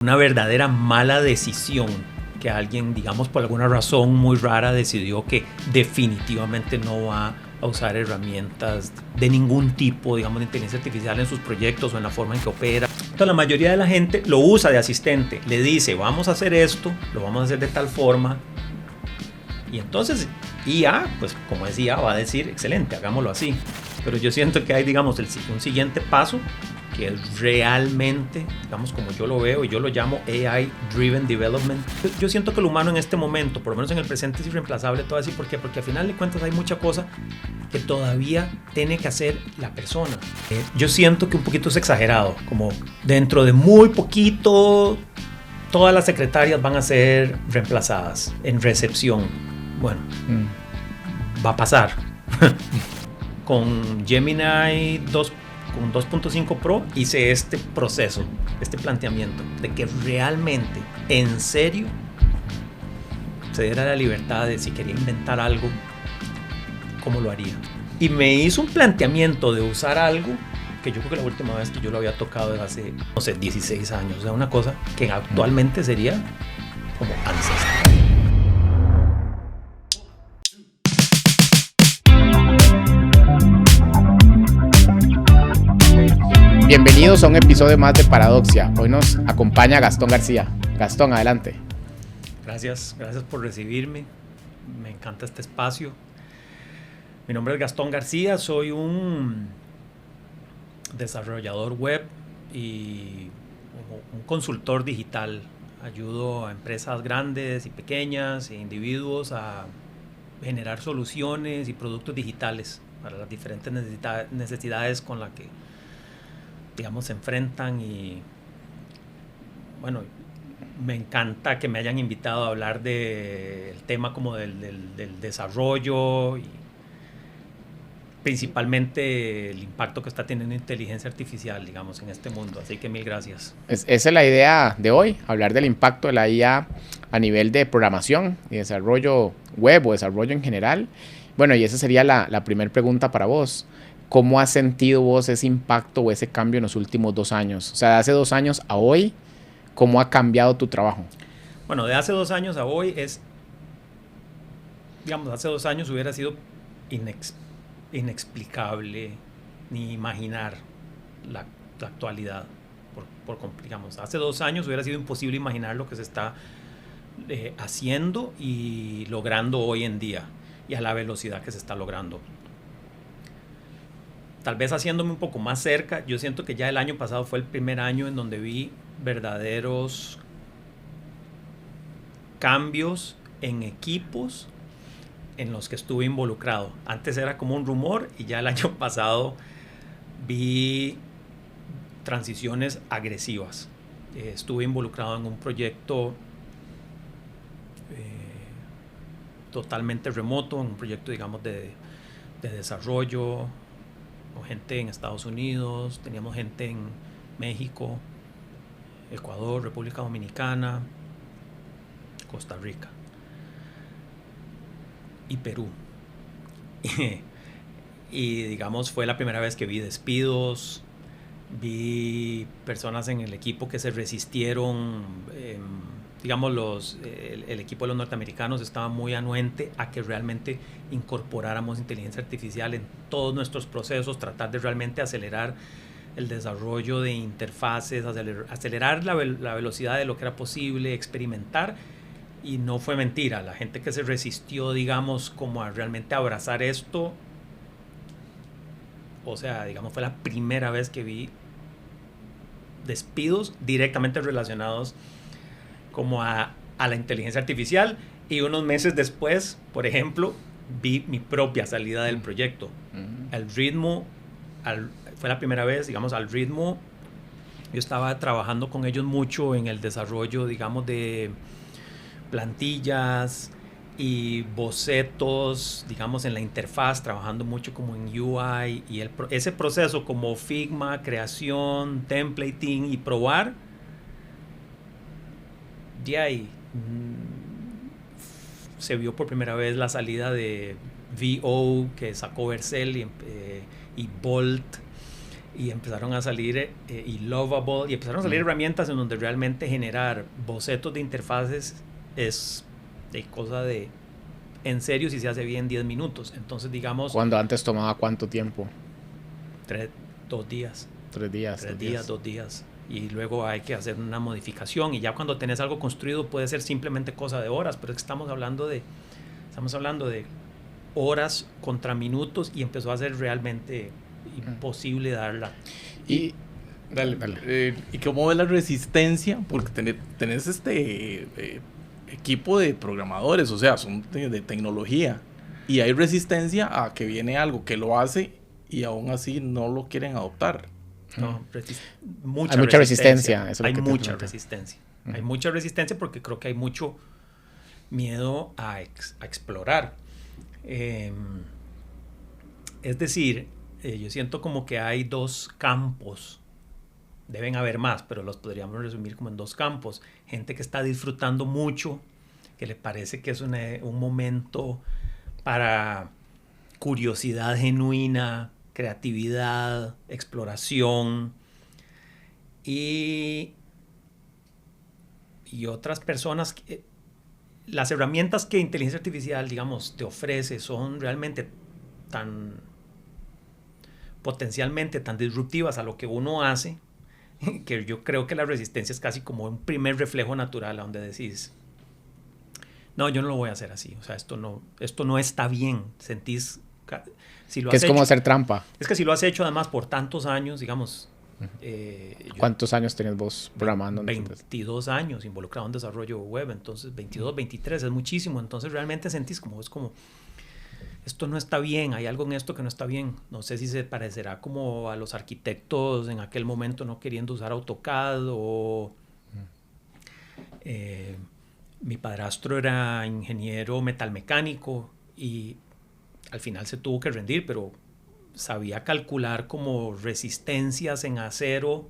Una verdadera mala decisión que alguien, digamos, por alguna razón muy rara decidió que definitivamente no va a usar herramientas de ningún tipo, digamos, de inteligencia artificial en sus proyectos o en la forma en que opera. Entonces la mayoría de la gente lo usa de asistente, le dice vamos a hacer esto, lo vamos a hacer de tal forma, y entonces IA, pues como es IA, va a decir excelente, hagámoslo así. Pero yo siento que hay, digamos, un siguiente paso que es realmente, digamos, como yo lo veo, y yo lo llamo AI Driven Development. Yo siento que el humano en este momento, por lo menos en el presente, es irreemplazable. Todo así, ¿por qué? Porque al final de cuentas hay mucha cosa que todavía tiene que hacer la persona. Yo siento que un poquito es exagerado, como dentro de muy poquito todas las secretarias van a ser reemplazadas en recepción. Bueno, va a pasar. Con Gemini 2, con 2.5 Pro hice este proceso, este planteamiento de que realmente, en serio, se diera la libertad de si quería inventar algo, cómo lo haría. Y me hizo un planteamiento de usar algo que yo creo que la última vez que yo lo había tocado era hace, no sé, 16 años. O sea, una cosa que actualmente sería como ancestral. Bienvenidos a un episodio más de Paradoxia. Hoy nos acompaña Gastón García. Gastón, adelante. Gracias por recibirme. Me encanta este espacio. Mi nombre es Gastón García, soy un desarrollador web y un consultor digital. Ayudo a empresas grandes y pequeñas e individuos a generar soluciones y productos digitales para las diferentes necesidades con las que, digamos, se enfrentan. Y bueno, me encanta que me hayan invitado a hablar del tema como del desarrollo y principalmente el impacto que está teniendo inteligencia artificial, digamos, en este mundo. Así que mil gracias. Esa es la idea de hoy, hablar del impacto de la IA a nivel de programación y desarrollo web o desarrollo en general. Bueno, y esa sería la primera pregunta para vos. ¿Cómo has sentido vos ese impacto o ese cambio en los últimos 2 años? O sea, de hace 2 años a hoy, ¿cómo ha cambiado tu trabajo? Bueno, de hace 2 años a hoy es, digamos, hace 2 años hubiera sido inexplicable ni imaginar la actualidad. Digamos, hace 2 años hubiera sido imposible imaginar lo que se está haciendo y logrando hoy en día y a la velocidad que se está logrando. Tal vez haciéndome un poco más cerca, yo siento que ya el año pasado fue el primer año en donde vi verdaderos cambios en equipos en los que estuve involucrado. Antes era como un rumor y ya el año pasado vi transiciones agresivas. Estuve involucrado en un proyecto totalmente remoto, en un proyecto, digamos, de desarrollo, con gente en Estados Unidos, teníamos gente en México, Ecuador, República Dominicana, Costa Rica y Perú. Y digamos, fue la primera vez que vi despidos, vi personas en el equipo que se resistieron. Digamos, el equipo de los norteamericanos estaba muy anuente a que realmente incorporáramos inteligencia artificial en todos nuestros procesos, tratar de realmente acelerar el desarrollo de interfaces, acelerar la velocidad de lo que era posible, experimentar. Y no fue mentira, la gente que se resistió, digamos, como a realmente abrazar esto, o sea, digamos, fue la primera vez que vi despidos directamente relacionados como a la inteligencia artificial. Y unos meses después, por ejemplo, vi mi propia salida del proyecto. Al ritmo, fue la primera vez, digamos, al ritmo. Yo estaba trabajando con ellos mucho en el desarrollo, digamos, de plantillas y bocetos, digamos, en la interfaz, trabajando mucho como en UI y ese proceso como Figma, creación, templating y probar. De ahí se vio por primera vez la salida de VO que sacó Vercel y Bolt, y empezaron a salir y Lovable, y empezaron a salir herramientas en donde realmente generar bocetos de interfaces es de cosa de, en serio, si se hace bien, 10 minutos. Entonces, digamos... Cuando antes tomaba ¿cuánto tiempo? 2 días. 3 días. 3 días, 2 días. Y luego hay que hacer una modificación, y ya cuando tenés algo construido puede ser simplemente cosa de horas, pero es que estamos hablando de horas contra minutos, y empezó a ser realmente imposible darla. Y dale. ¿Y cómo ves la resistencia? Porque tenés equipo de programadores, o sea, son de tecnología, y hay resistencia a que viene algo que lo hace y aún así no lo quieren adoptar. No, hay mucha resistencia. Hay mucha resistencia. Hay mucha resistencia porque creo que hay mucho miedo a explorar. Es decir, yo siento como que hay 2 campos. Deben haber más, pero los podríamos resumir como en 2 campos. Gente que está disfrutando mucho, que le parece que es un momento para curiosidad genuina, creatividad, exploración, y otras personas que, las herramientas que inteligencia artificial, digamos, te ofrece son realmente potencialmente tan disruptivas a lo que uno hace, que yo creo que la resistencia es casi como un primer reflejo natural, a donde decís, no, yo no lo voy a hacer así, o sea, esto no está bien. Sentís, si lo que has es como hecho, hacer trampa. es que si lo has hecho además por tantos años, digamos... ¿Cuántos años tenés vos programando? 22 años involucrado en desarrollo web, entonces 22, 23 es muchísimo, entonces realmente sentís como, es como, esto no está bien, hay algo en esto que no está bien. No sé si se parecerá como a los arquitectos en aquel momento no queriendo usar AutoCAD, o mi padrastro era ingeniero metalmecánico y al final se tuvo que rendir, pero sabía calcular como resistencias en acero,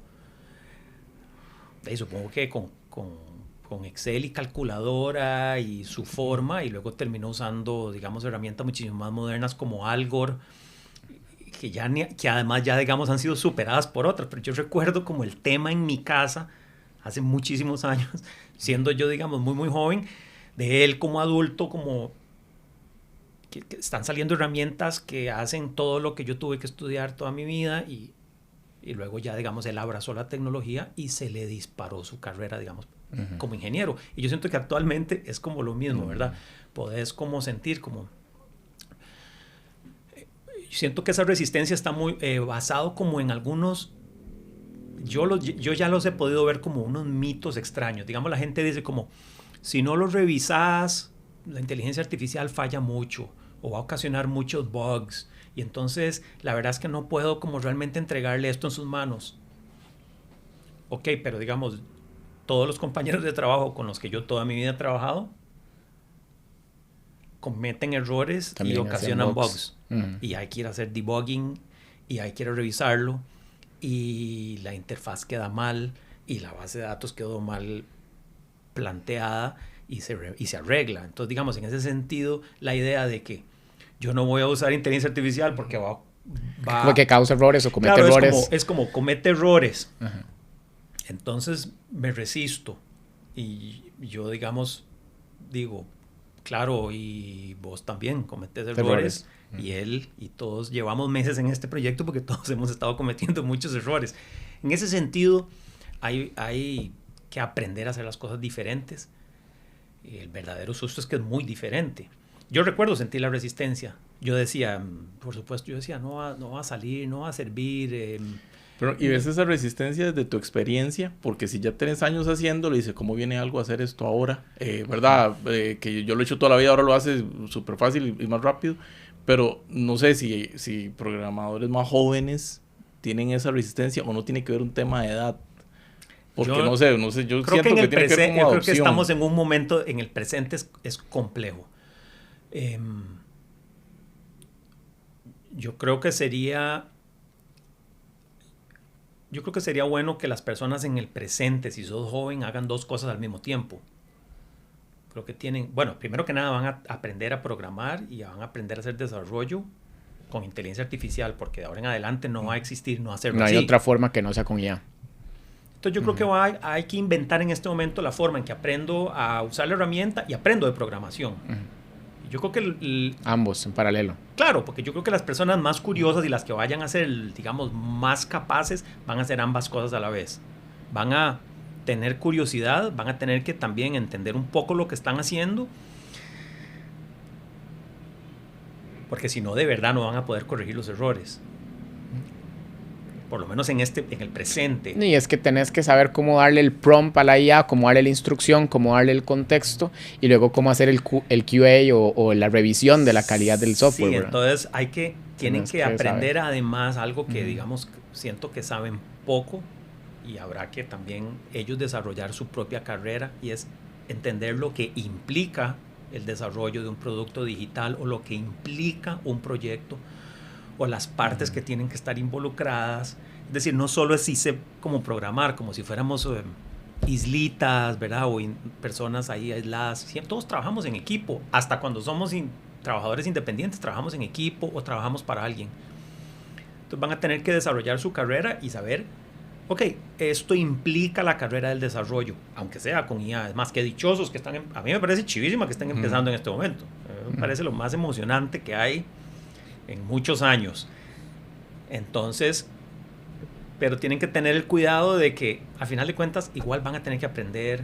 y supongo que con Excel y calculadora y su forma, y luego terminó usando, digamos, herramientas muchísimo más modernas como Algor, que además ya, digamos, han sido superadas por otras. Pero yo recuerdo como el tema en mi casa hace muchísimos años, siendo yo, digamos, muy joven, de él como adulto, como que están saliendo herramientas que hacen todo lo que yo tuve que estudiar toda mi vida, y luego ya, digamos, él abrazó la tecnología y se le disparó su carrera, digamos, como ingeniero. Y yo siento que actualmente es como lo mismo, ¿verdad? Podés como sentir como... Yo siento que esa resistencia está muy basado como en algunos... Yo ya los he podido ver como unos mitos extraños. Digamos, la gente dice como, si no los revisás, la inteligencia artificial falla mucho o va a ocasionar muchos bugs, y entonces la verdad es que no puedo como realmente entregarle esto en sus manos. Ok, pero digamos, todos los compañeros de trabajo con los que yo toda mi vida he trabajado cometen errores también, y ocasionan bugs. Y hay que ir a hacer debugging, y hay que ir a revisarlo, y la interfaz queda mal, y la base de datos quedó mal planteada, y se arregla. Entonces, digamos, en ese sentido, la idea de que yo no voy a usar inteligencia artificial porque va como que causa errores o comete errores. Es como comete errores. Entonces me resisto. Y yo, digamos, digo, claro, y vos también cometes errores. Y él y todos llevamos meses en este proyecto porque todos hemos estado cometiendo muchos errores. En ese sentido, hay que aprender a hacer las cosas diferentes. El verdadero susto es que es muy diferente. Yo recuerdo sentir la resistencia. Yo decía, por supuesto, no va a salir, no va a servir. Pero, ¿y ves esa resistencia desde tu experiencia? Porque si ya tenés años haciéndolo, dice, ¿cómo viene algo a hacer esto ahora? ¿Verdad? Que yo lo he hecho toda la vida, ahora lo hace súper fácil y más rápido. Pero no sé si programadores más jóvenes tienen esa resistencia o no tiene que ver un tema de edad. Porque yo no sé, yo creo siento que tiene que ver como adopción. Creo que estamos en un momento, en el presente es complejo. Yo creo que sería bueno que las personas en el presente, si sos joven, hagan 2 cosas al mismo tiempo. Creo que primero que nada van a aprender a programar y van a aprender a hacer desarrollo con inteligencia artificial, porque de ahora en adelante no va a existir no hacerlo No así. hay otra forma que no sea con IA. Entonces yo creo que hay que inventar en este momento la forma en que aprendo a usar la herramienta y aprendo de programación. Yo creo que ambos en paralelo. Claro, porque yo creo que las personas más curiosas y las que vayan a ser, digamos, más capaces, van a hacer ambas cosas a la vez. Van a tener curiosidad, van a tener que también entender un poco lo que están haciendo, porque si no, de verdad no van a poder corregir los errores. Por lo menos en el presente. Y es que tenés que saber cómo darle el prompt a la IA, cómo darle la instrucción, cómo darle el contexto y luego cómo hacer el QA o la revisión de la calidad del software. Sí, ¿verdad? entonces tienen que aprender saber. Además algo que, digamos, siento que saben poco y habrá que también ellos desarrollar su propia carrera y es entender lo que implica el desarrollo de un producto digital o lo que implica un proyecto o las partes que tienen que estar involucradas. Es decir, no solo es si sé cómo programar, como si fuéramos islitas, ¿verdad? O personas ahí aisladas. Todos trabajamos en equipo, hasta cuando somos trabajadores independientes, trabajamos en equipo o trabajamos para alguien. Entonces van a tener que desarrollar su carrera y saber, ok, esto implica la carrera del desarrollo, aunque sea con IA. Es más que dichosos que están, a mí me parece chivísima que estén empezando en este momento. Me parece lo más emocionante que hay en muchos años. Entonces, pero tienen que tener el cuidado de que al final de cuentas igual van a tener que aprender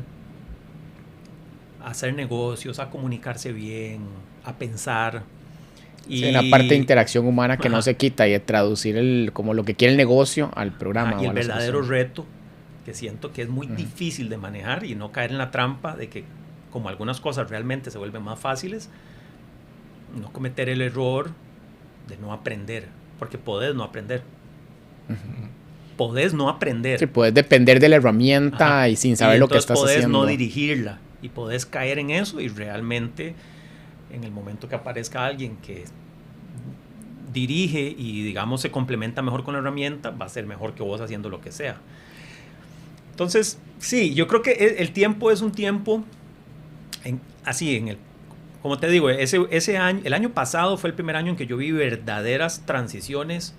a hacer negocios, a comunicarse bien, a pensar. Y sí, una parte de interacción humana que no se quita y de traducir como lo que quiere el negocio al programa. Y el verdadero reto que siento que es muy difícil de manejar y no caer en la trampa de que como algunas cosas realmente se vuelven más fáciles, no cometer el error de no aprender, porque podés no aprender. Podés no aprender. Sí, podés depender de la herramienta y sin saber lo que estás haciendo. Podés no dirigirla y podés caer en eso y realmente en el momento que aparezca alguien que dirige y digamos se complementa mejor con la herramienta, va a ser mejor que vos haciendo lo que sea. Entonces, sí, yo creo que el tiempo es un tiempo como te digo, ese año, el año pasado fue el primer año en que yo vi verdaderas transiciones,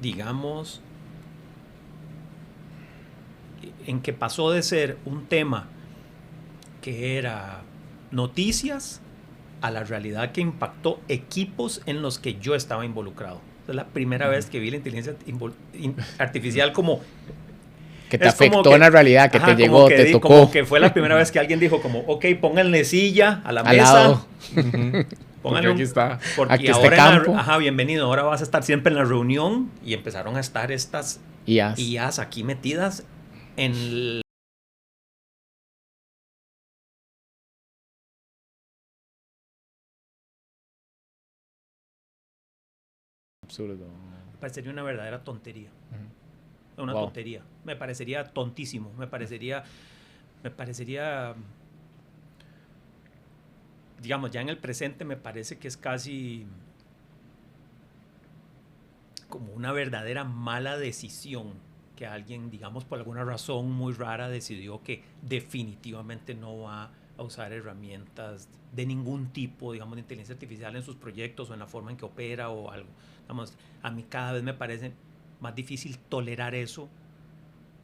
digamos, en que pasó de ser un tema que era noticias a la realidad que impactó equipos en los que yo estaba involucrado. Es la primera vez que vi la inteligencia artificial como... Que te afectó en la realidad, que te llegó, te tocó. Como que fue la primera vez que alguien dijo como, ok, pónganle silla a la mesa. Lado. Pónganle aquí está. Porque aquí ahora bienvenido, ahora vas a estar siempre en la reunión. Y empezaron a estar estas IAs aquí metidas en... Absurdo. Me parecería una verdadera tontería. Una tontería. Me parecería tontísimo. Me parecería, digamos, ya en el presente me parece que es casi como una verdadera mala decisión que alguien, digamos, por alguna razón muy rara decidió que definitivamente no va a usar herramientas de ningún tipo, digamos, de inteligencia artificial en sus proyectos o en la forma en que opera o algo. Digamos, a mí cada vez me parece más difícil tolerar eso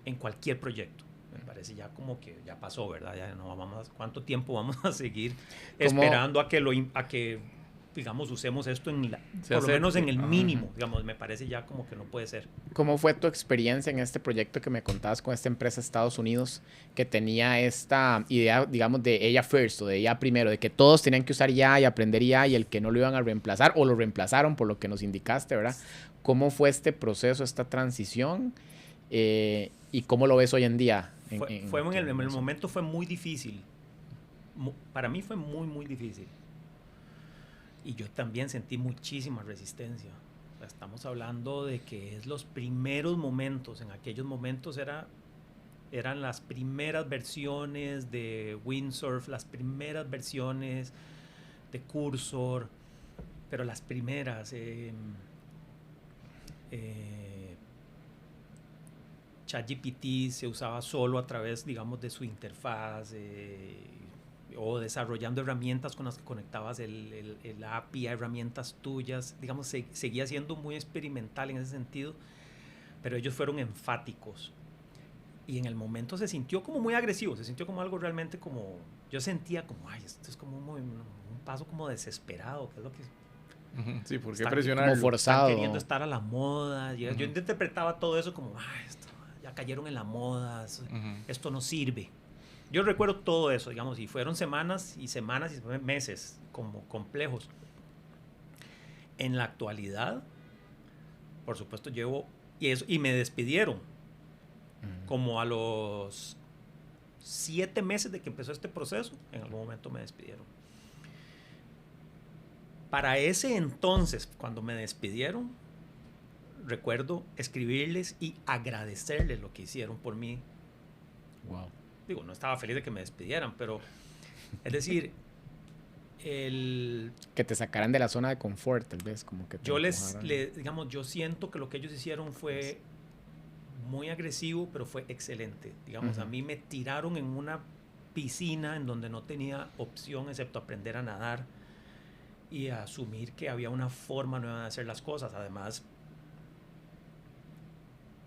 en cualquier proyecto. Me parece ya como que ya pasó, ¿verdad? Ya no vamos ¿cuánto tiempo vamos a seguir esperando a que digamos, usemos esto por lo menos en el mínimo? Digamos, me parece ya como que no puede ser. ¿Cómo fue tu experiencia en este proyecto que me contabas con esta empresa de Estados Unidos que tenía esta idea, digamos, de ella first o de ella primero, de que todos tenían que usar IA y aprender IA y el que no lo iban a reemplazar o lo reemplazaron por lo que nos indicaste, ¿verdad? ¿Cómo fue este proceso, esta transición y cómo lo ves hoy en día? En el momento fue muy difícil. Para mí fue muy, muy difícil. Y yo también sentí muchísima resistencia. O sea, estamos hablando de que es los primeros momentos. En aquellos momentos eran las primeras versiones de Windsurf, las primeras versiones de Cursor, pero las primeras. ChatGPT se usaba solo a través, digamos, de su interfaz. o desarrollando herramientas con las que conectabas el API a herramientas tuyas. Digamos, seguía siendo muy experimental en ese sentido, pero ellos fueron enfáticos. Y en el momento se sintió como muy agresivo, se sintió como algo realmente como... Yo sentía como, ay, esto es como un paso como desesperado, que es lo que... Sí, ¿por qué como presionar? forzado. Están queriendo estar a la moda. Yo interpretaba todo eso como, ay, ya cayeron en la moda, esto no sirve. Yo recuerdo todo eso, digamos, y fueron semanas y meses como complejos. En la actualidad, por supuesto, y me despidieron. Como a los 7 meses de que empezó este proceso, en algún momento me despidieron. Para ese entonces, cuando me despidieron, recuerdo escribirles y agradecerles lo que hicieron por mí. Wow. Digo, no estaba feliz de que me despidieran, pero es decir, que te sacaran de la zona de confort, tal vez, como que digamos, yo siento que lo que ellos hicieron fue muy agresivo, pero fue excelente. Digamos, a mí me tiraron en una piscina en donde no tenía opción excepto aprender a nadar y a asumir que había una forma nueva de hacer las cosas. Además,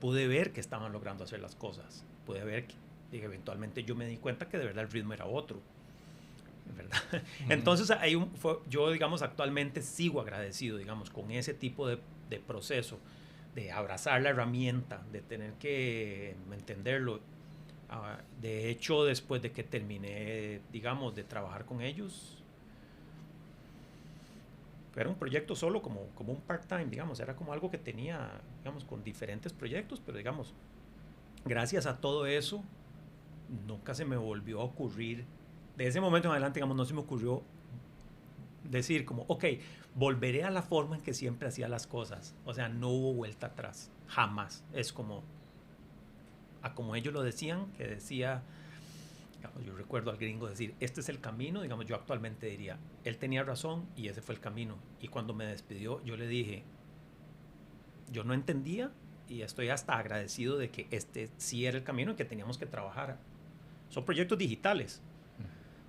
pude ver que estaban logrando hacer las cosas. Pude ver que eventualmente yo me di cuenta que de verdad el ritmo era otro. ¿Verdad? Entonces, yo, digamos, actualmente sigo agradecido, digamos, con ese tipo de proceso, de abrazar la herramienta, de tener que entenderlo. De hecho, después de que terminé, digamos, de trabajar con ellos, era un proyecto solo, como un part-time, digamos, era como algo que tenía, digamos, con diferentes proyectos, pero digamos, gracias a todo eso, nunca se me volvió a ocurrir, de ese momento en adelante, digamos, no se me ocurrió decir como, ok, volveré a la forma en que siempre hacía las cosas. O sea, no hubo vuelta atrás, jamás. Es como ellos lo decían, que decía, digamos, yo recuerdo al gringo decir, este es el camino. Digamos, yo actualmente diría, él tenía razón y ese fue el camino. Y cuando me despidió, yo le dije, yo no entendía y estoy hasta agradecido de que este sí era el camino y que teníamos que trabajar. Son proyectos digitales.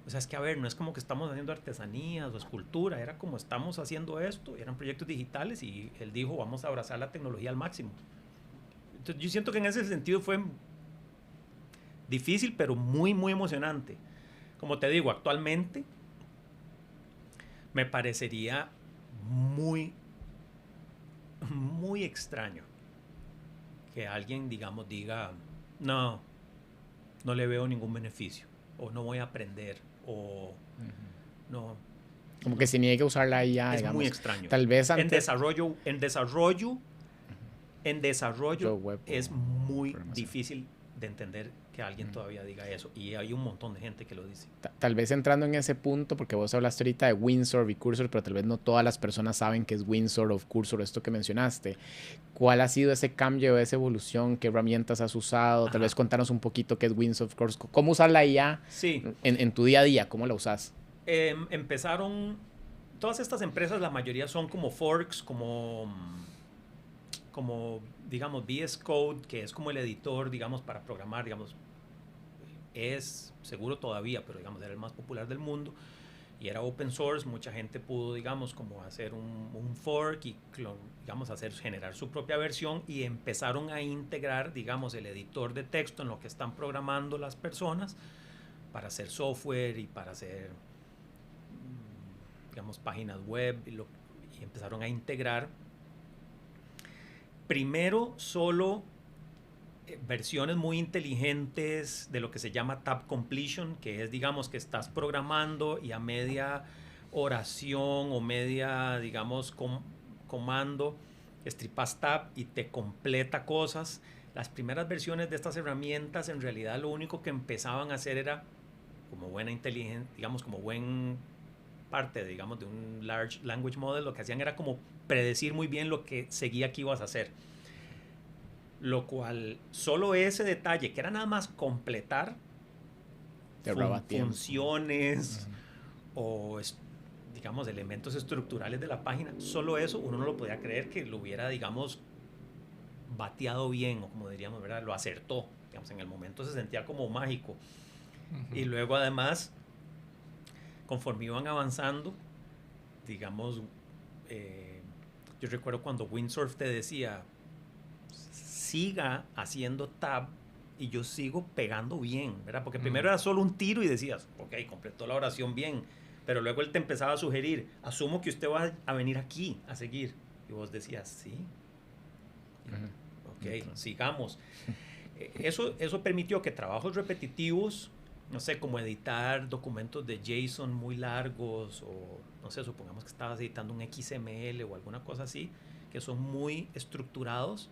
O sea, es que, a ver, no es como que estamos haciendo artesanías o escultura, era como estamos haciendo esto, eran proyectos digitales y él dijo, vamos a abrazar la tecnología al máximo. Entonces, yo siento que en ese sentido fue difícil, pero muy, muy emocionante. Como te digo, actualmente me parecería muy, muy extraño que alguien, digamos, diga, no le veo ningún beneficio, o no voy a aprender, o no. Como que se niegue a usar la IA, es digamos. Muy extraño. Tal vez en desarrollo web es muy difícil de entender que alguien todavía diga eso, y hay un montón de gente que lo dice. Tal vez entrando en ese punto, porque vos hablaste ahorita de Windsor y Cursor, pero tal vez no todas las personas saben qué es Windsor o Cursor, esto que mencionaste. ¿Cuál ha sido ese cambio, esa evolución? ¿Qué herramientas has usado? Tal vez contanos un poquito qué es Windsor, Cursor. ¿Cómo usar la IA en tu día a día? ¿Cómo la usas? Empezaron todas estas empresas, la mayoría son como forks, como digamos VS Code, que es como el editor, digamos, para programar, digamos, es seguro todavía, pero digamos era el más popular del mundo y era open source. Mucha gente pudo, digamos, como hacer un fork y, digamos, generar su propia versión, y empezaron a integrar, digamos, el editor de texto en lo que están programando las personas para hacer software y para hacer, digamos, páginas web, y empezaron a integrar primero solo versiones muy inteligentes de lo que se llama tab completion, que es, digamos, que estás programando y a media oración o media, digamos, comando, estripas tab y te completa cosas. Las primeras versiones de estas herramientas, en realidad, lo único que empezaban a hacer era, como buena inteligencia, digamos, como buen parte, digamos, de un large language model, lo que hacían era como predecir muy bien lo que seguía que ibas a hacer. Lo cual, solo ese detalle, que era nada más completar funciones o, digamos, elementos estructurales de la página, solo eso uno no lo podía creer que lo hubiera, digamos, bateado bien, o como diríamos, ¿verdad? Lo acertó. Digamos, en el momento se sentía como mágico. Y luego, además, conforme iban avanzando, digamos, yo recuerdo cuando Windsurf te decía, siga haciendo tab y yo sigo pegando bien, ¿verdad? Porque primero era solo un tiro y decías, ok, completó la oración bien, pero luego él te empezaba a sugerir, asumo que usted va a venir aquí a seguir. Y vos decías, sí. Ok, sigamos. Eso permitió que trabajos repetitivos, no sé, como editar documentos de JSON muy largos o, no sé, supongamos que estabas editando un XML o alguna cosa así, que son muy estructurados,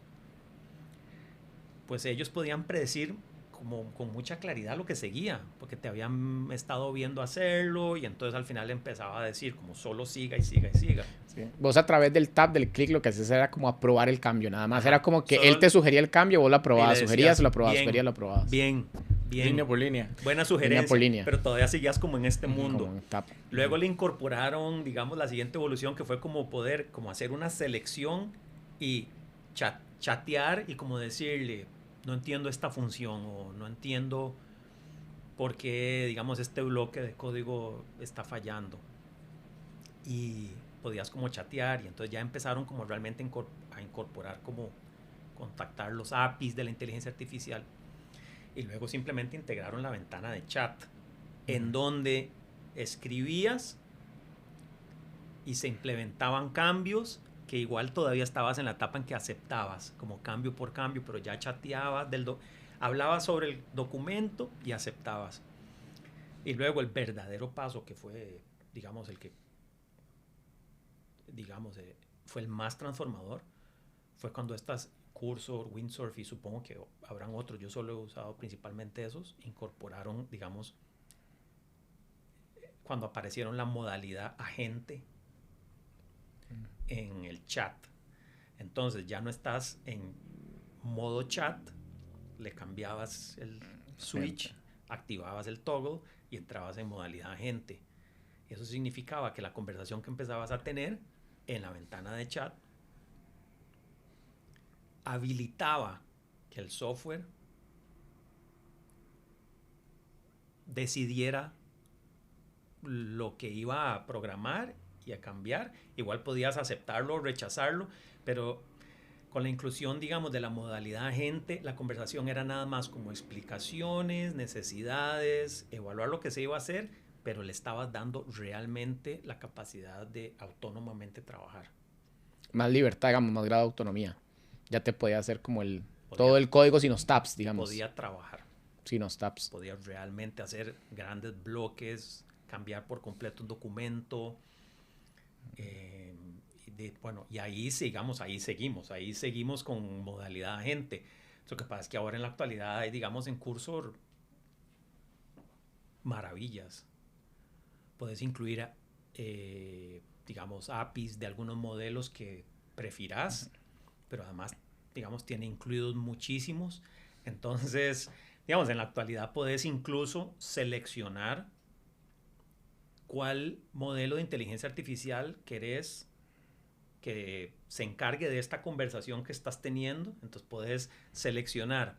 pues ellos podían predecir como con mucha claridad lo que seguía, porque te habían estado viendo hacerlo y entonces al final empezaba a decir como solo siga y siga y siga. Sí. Vos a través del tab, del clic, lo que hacías era como aprobar el cambio, nada más. Ajá. Era como que Solo él te sugería el cambio, vos lo aprobabas, sugerías, lo aprobabas, bien, sugerías, lo aprobabas. Bien, bien. Línea por línea. Buena sugerencia, línea por línea. pero todavía seguías como en este mundo. Como un tab. Luego le incorporaron, digamos, la siguiente evolución que fue como poder como hacer una selección y chatear y como decirle, no entiendo esta función o no entiendo por qué, digamos, este bloque de código está fallando. Y podías como chatear y entonces ya empezaron como realmente a incorporar como contactar los APIs de la inteligencia artificial y luego simplemente integraron la ventana de chat en donde escribías y se implementaban cambios que igual todavía estabas en la etapa en que aceptabas como cambio por cambio, pero ya chateabas hablabas sobre el documento y aceptabas. Y luego el verdadero paso que fue, digamos, el que fue el más transformador, fue cuando estas Cursor, Windsurf y supongo que habrán otros, yo solo he usado principalmente esos, incorporaron, digamos, cuando aparecieron la modalidad agente en el chat. Entonces ya no estás en modo chat, le cambiabas el switch, activabas el toggle y entrabas en modalidad agente. Eso significaba que la conversación que empezabas a tener en la ventana de chat habilitaba que el software decidiera lo que iba a programar y a cambiar. Igual podías aceptarlo o rechazarlo, pero con la inclusión, digamos, de la modalidad agente, la conversación era nada más como explicaciones, necesidades, evaluar lo que se iba a hacer, pero le estabas dando realmente la capacidad de autónomamente trabajar. Más libertad, digamos, más grado de autonomía. Ya te podía hacer como todo el código sin los tabs, digamos. Podía trabajar. Sin los tabs. Podía realmente hacer grandes bloques, cambiar por completo un documento. Y ahí seguimos con modalidad agente. Lo que pasa es que ahora en la actualidad hay, digamos, en Cursor maravillas. Puedes incluir, digamos, APIs de algunos modelos que prefieras, pero además, digamos, tiene incluidos muchísimos. Entonces, digamos, en la actualidad puedes incluso seleccionar cuál modelo de inteligencia artificial querés que se encargue de esta conversación que estás teniendo. Entonces puedes seleccionar.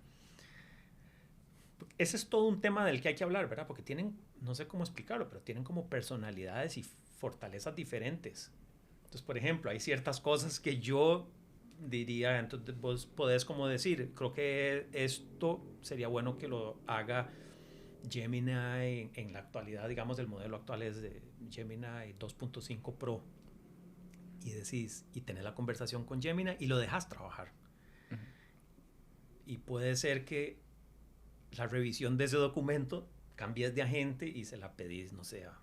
Ese es todo un tema del que hay que hablar, ¿verdad? Porque tienen, no sé cómo explicarlo, pero tienen como personalidades y fortalezas diferentes. Entonces, por ejemplo, hay ciertas cosas que yo diría, entonces vos podés como decir, creo que esto sería bueno que lo haga Gemini en la actualidad, digamos, el modelo actual es de Gemini 2.5 Pro. Y decís, y tenés la conversación con Gemini y lo dejas trabajar. Y puede ser que la revisión de ese documento cambies de agente y se la pedís, no sé, a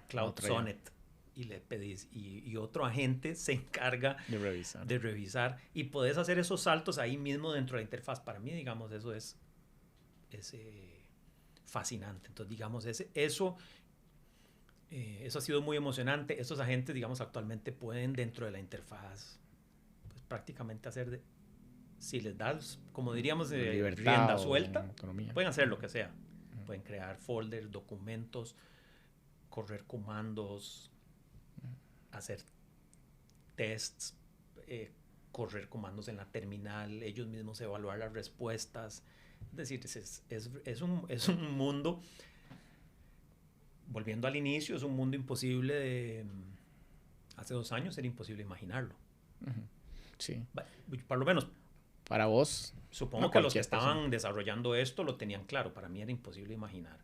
Cloud Sonnet. Y le pedís, y otro agente se encarga de revisar. Y podés hacer esos saltos ahí mismo dentro de la interfaz. Para mí, digamos, eso es fascinante. Entonces, digamos, eso ha sido muy emocionante. Estos agentes, digamos, actualmente pueden dentro de la interfaz pues, prácticamente hacer, si les das, como diríamos, rienda suelta, pueden hacer lo que sea. Pueden crear folders, documentos, correr comandos, hacer tests, correr comandos en la terminal, ellos mismos evaluar las respuestas. Es decir, es un mundo volviendo al inicio, es un mundo imposible hace 2 años era imposible imaginarlo. Sí. Por lo menos para vos. Supongo que los que estaban desarrollando esto lo tenían claro. Para mí era imposible imaginar.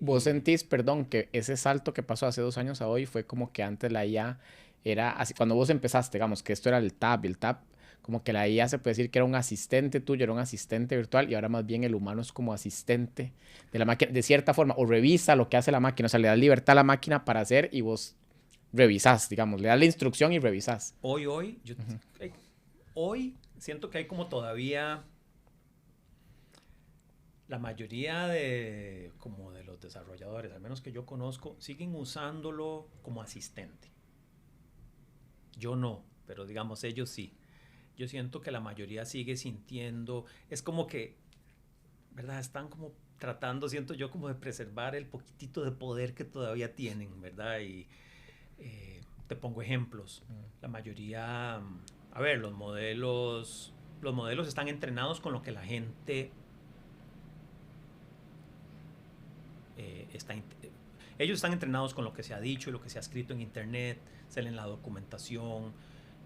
¿Vos sentís, perdón, que ese salto que pasó hace 2 años a hoy fue como que antes la IA era así? Cuando vos empezaste, digamos, que esto era el tab, como que la IA se puede decir que era un asistente tuyo, era un asistente virtual, y ahora más bien el humano es como asistente de la máquina, de cierta forma, o revisa lo que hace la máquina, o sea, le das libertad a la máquina para hacer y vos revisás, digamos, le das la instrucción y revisás. Hoy siento que hay como todavía la mayoría de los desarrolladores, al menos que yo conozco, siguen usándolo como asistente. Yo no, pero digamos ellos sí. Yo siento que la mayoría sigue sintiendo, es como que, ¿verdad? Están como tratando, siento yo, como de preservar el poquitito de poder que todavía tienen, ¿verdad? Y te pongo ejemplos. La mayoría, a ver, los modelos están entrenados con lo que la gente ellos están entrenados con lo que se ha dicho y lo que se ha escrito en internet, se leen la documentación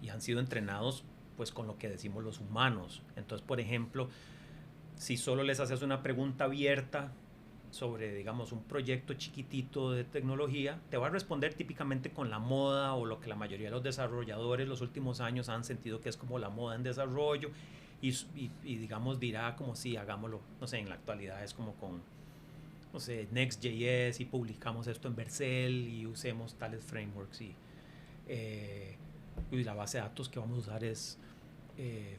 y han sido entrenados pues con lo que decimos los humanos. Entonces, por ejemplo, si solo les haces una pregunta abierta sobre, digamos, un proyecto chiquitito de tecnología, te va a responder típicamente con la moda o lo que la mayoría de los desarrolladores los últimos años han sentido que es como la moda en desarrollo y digamos, dirá como si hagámoslo, no sé, en la actualidad es como con, no sé, Next.js y publicamos esto en Vercel y usemos tales frameworks y la base de datos que vamos a usar es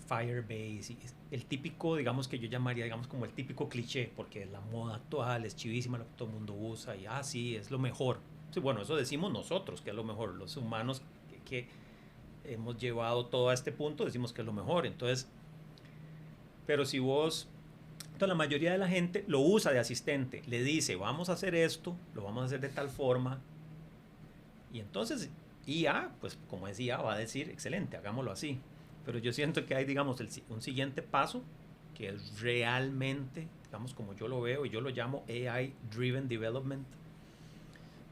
Firebase, y el típico, digamos, que yo llamaría, digamos, como el típico cliché, porque la moda actual es chivísima, lo que todo el mundo usa y sí, es lo mejor. Sí, bueno, eso decimos nosotros, que es lo mejor, los humanos que hemos llevado todo a este punto, decimos que es lo mejor. Entonces, pero si vos, entonces la mayoría de la gente lo usa de asistente, le dice, vamos a hacer esto, lo vamos a hacer de tal forma, y entonces IA, pues como es IA, va a decir, excelente, hagámoslo así. Pero yo siento que hay, digamos, un siguiente paso que es realmente, digamos, como yo lo veo, y yo lo llamo AI Driven Development,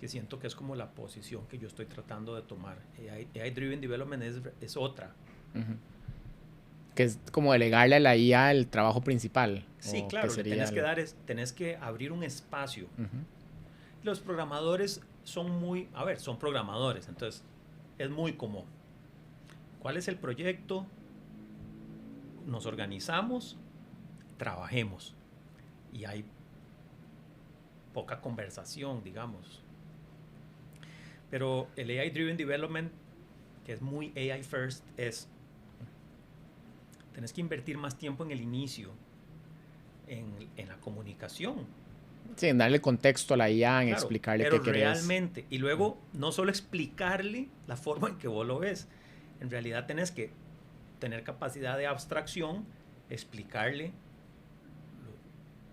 que siento que es como la posición que yo estoy tratando de tomar. AI Driven Development es otra. Que es como delegarle a la IA el trabajo principal. Sí, claro, tenés que abrir un espacio. Los programadores son programadores, entonces es muy común. ¿Cuál es el proyecto? Nos organizamos, trabajemos. Y hay poca conversación, digamos. Pero el AI Driven Development, que es muy AI First, tenés que invertir más tiempo en el inicio, en la comunicación. Sí, en darle contexto a la IA, en explicarle qué querés. Pero realmente, y luego no solo explicarle la forma en que vos lo ves, en realidad tenés que tener capacidad de abstracción, explicarle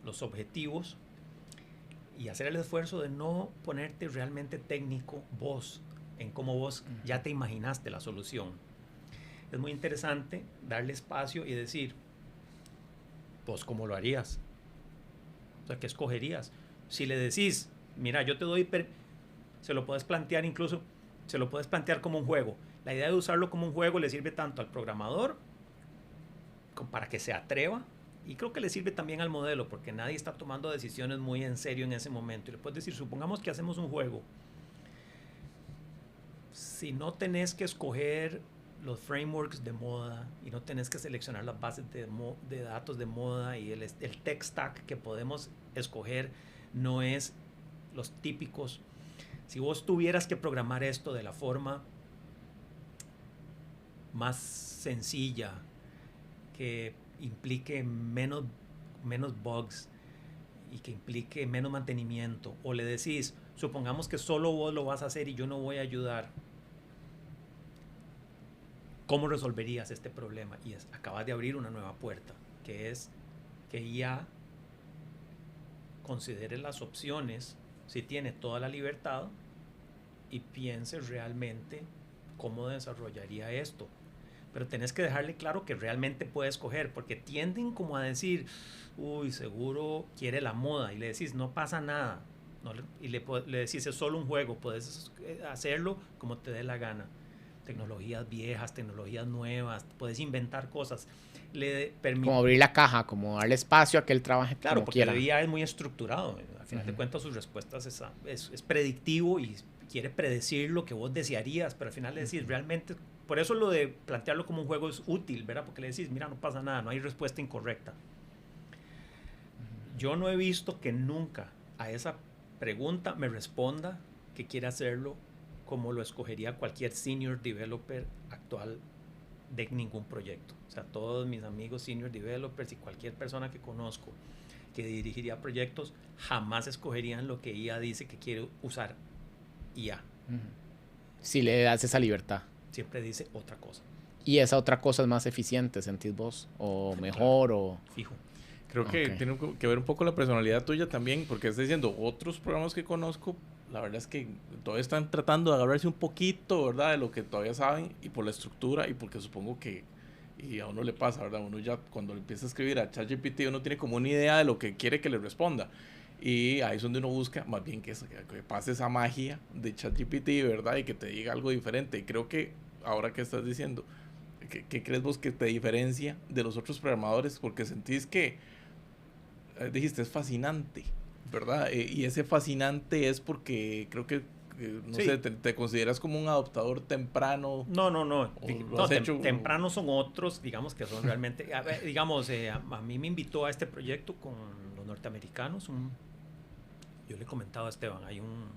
los objetivos y hacer el esfuerzo de no ponerte realmente técnico vos, en cómo vos ya te imaginaste la solución. Es muy interesante darle espacio y decir, vos cómo lo harías, o sea, ¿qué escogerías? Si le decís, mira, yo te doy, se lo puedes plantear incluso, se lo puedes plantear como un juego. La idea de usarlo como un juego le sirve tanto al programador para que se atreva, y creo que le sirve también al modelo, porque nadie está tomando decisiones muy en serio en ese momento. Y le puedes decir, supongamos que hacemos un juego. Si no tenés que escoger los frameworks de moda y no tenés que seleccionar las bases de datos de moda y el tech stack que podemos escoger no es los típicos. Si vos tuvieras que programar esto de la forma más sencilla, que implique menos bugs y que implique menos mantenimiento, o le decís, supongamos que solo vos lo vas a hacer y yo no voy a ayudar, ¿cómo resolverías este problema? Y acabas de abrir una nueva puerta, que es que ya considere las opciones, si tiene toda la libertad, y piense realmente cómo desarrollaría esto. Pero tenés que dejarle claro que realmente puede escoger, porque tienden como a decir, uy, seguro quiere la moda, y le decís, no pasa nada, y le decís, es solo un juego, puedes hacerlo como te dé la gana. Tecnologías viejas, tecnologías nuevas, puedes inventar cosas. Como abrir la caja, como darle espacio a que él trabaje claro, como porque quiera. el IA es muy estructurado. Al final de cuentas, sus respuestas es predictivo y quiere predecir lo que vos desearías, pero al final le decís, realmente, por eso lo de plantearlo como un juego es útil, ¿verdad? Porque le decís, mira, no pasa nada, no hay respuesta incorrecta. Yo no he visto que nunca a esa pregunta me responda que quiere hacerlo como lo escogería cualquier senior developer actual de ningún proyecto. O sea, todos mis amigos senior developers y cualquier persona que conozco que dirigiría proyectos jamás escogerían lo que IA dice que quiere usar IA. Si le das esa libertad. Siempre dice otra cosa. ¿Y esa otra cosa es más eficiente, sentís vos? ¿O mejor? Claro, O fijo. Creo que tiene que ver un poco la personalidad tuya también, porque estás diciendo, otros programas que conozco, la verdad es que todavía están tratando de agarrarse un poquito, ¿verdad? De lo que todavía saben, y por la estructura, y porque supongo que, y a uno le pasa, ¿verdad? Uno ya cuando le empieza a escribir a ChatGPT, uno tiene como una idea de lo que quiere que le responda. Y ahí es donde uno busca más bien que pase esa magia de ChatGPT, ¿verdad? Y que te diga algo diferente. Y creo que ahora que estás diciendo, ¿qué crees vos que te diferencia de los otros programadores? Porque sentís que, dijiste, es fascinante, ¿verdad? Y ese fascinante es porque creo que, no sé, te consideras como un adoptador temprano. No. Temprano son otros, digamos, que son realmente... digamos, a mí me invitó a este proyecto con los norteamericanos. Yo le he comentado a Esteban, hay un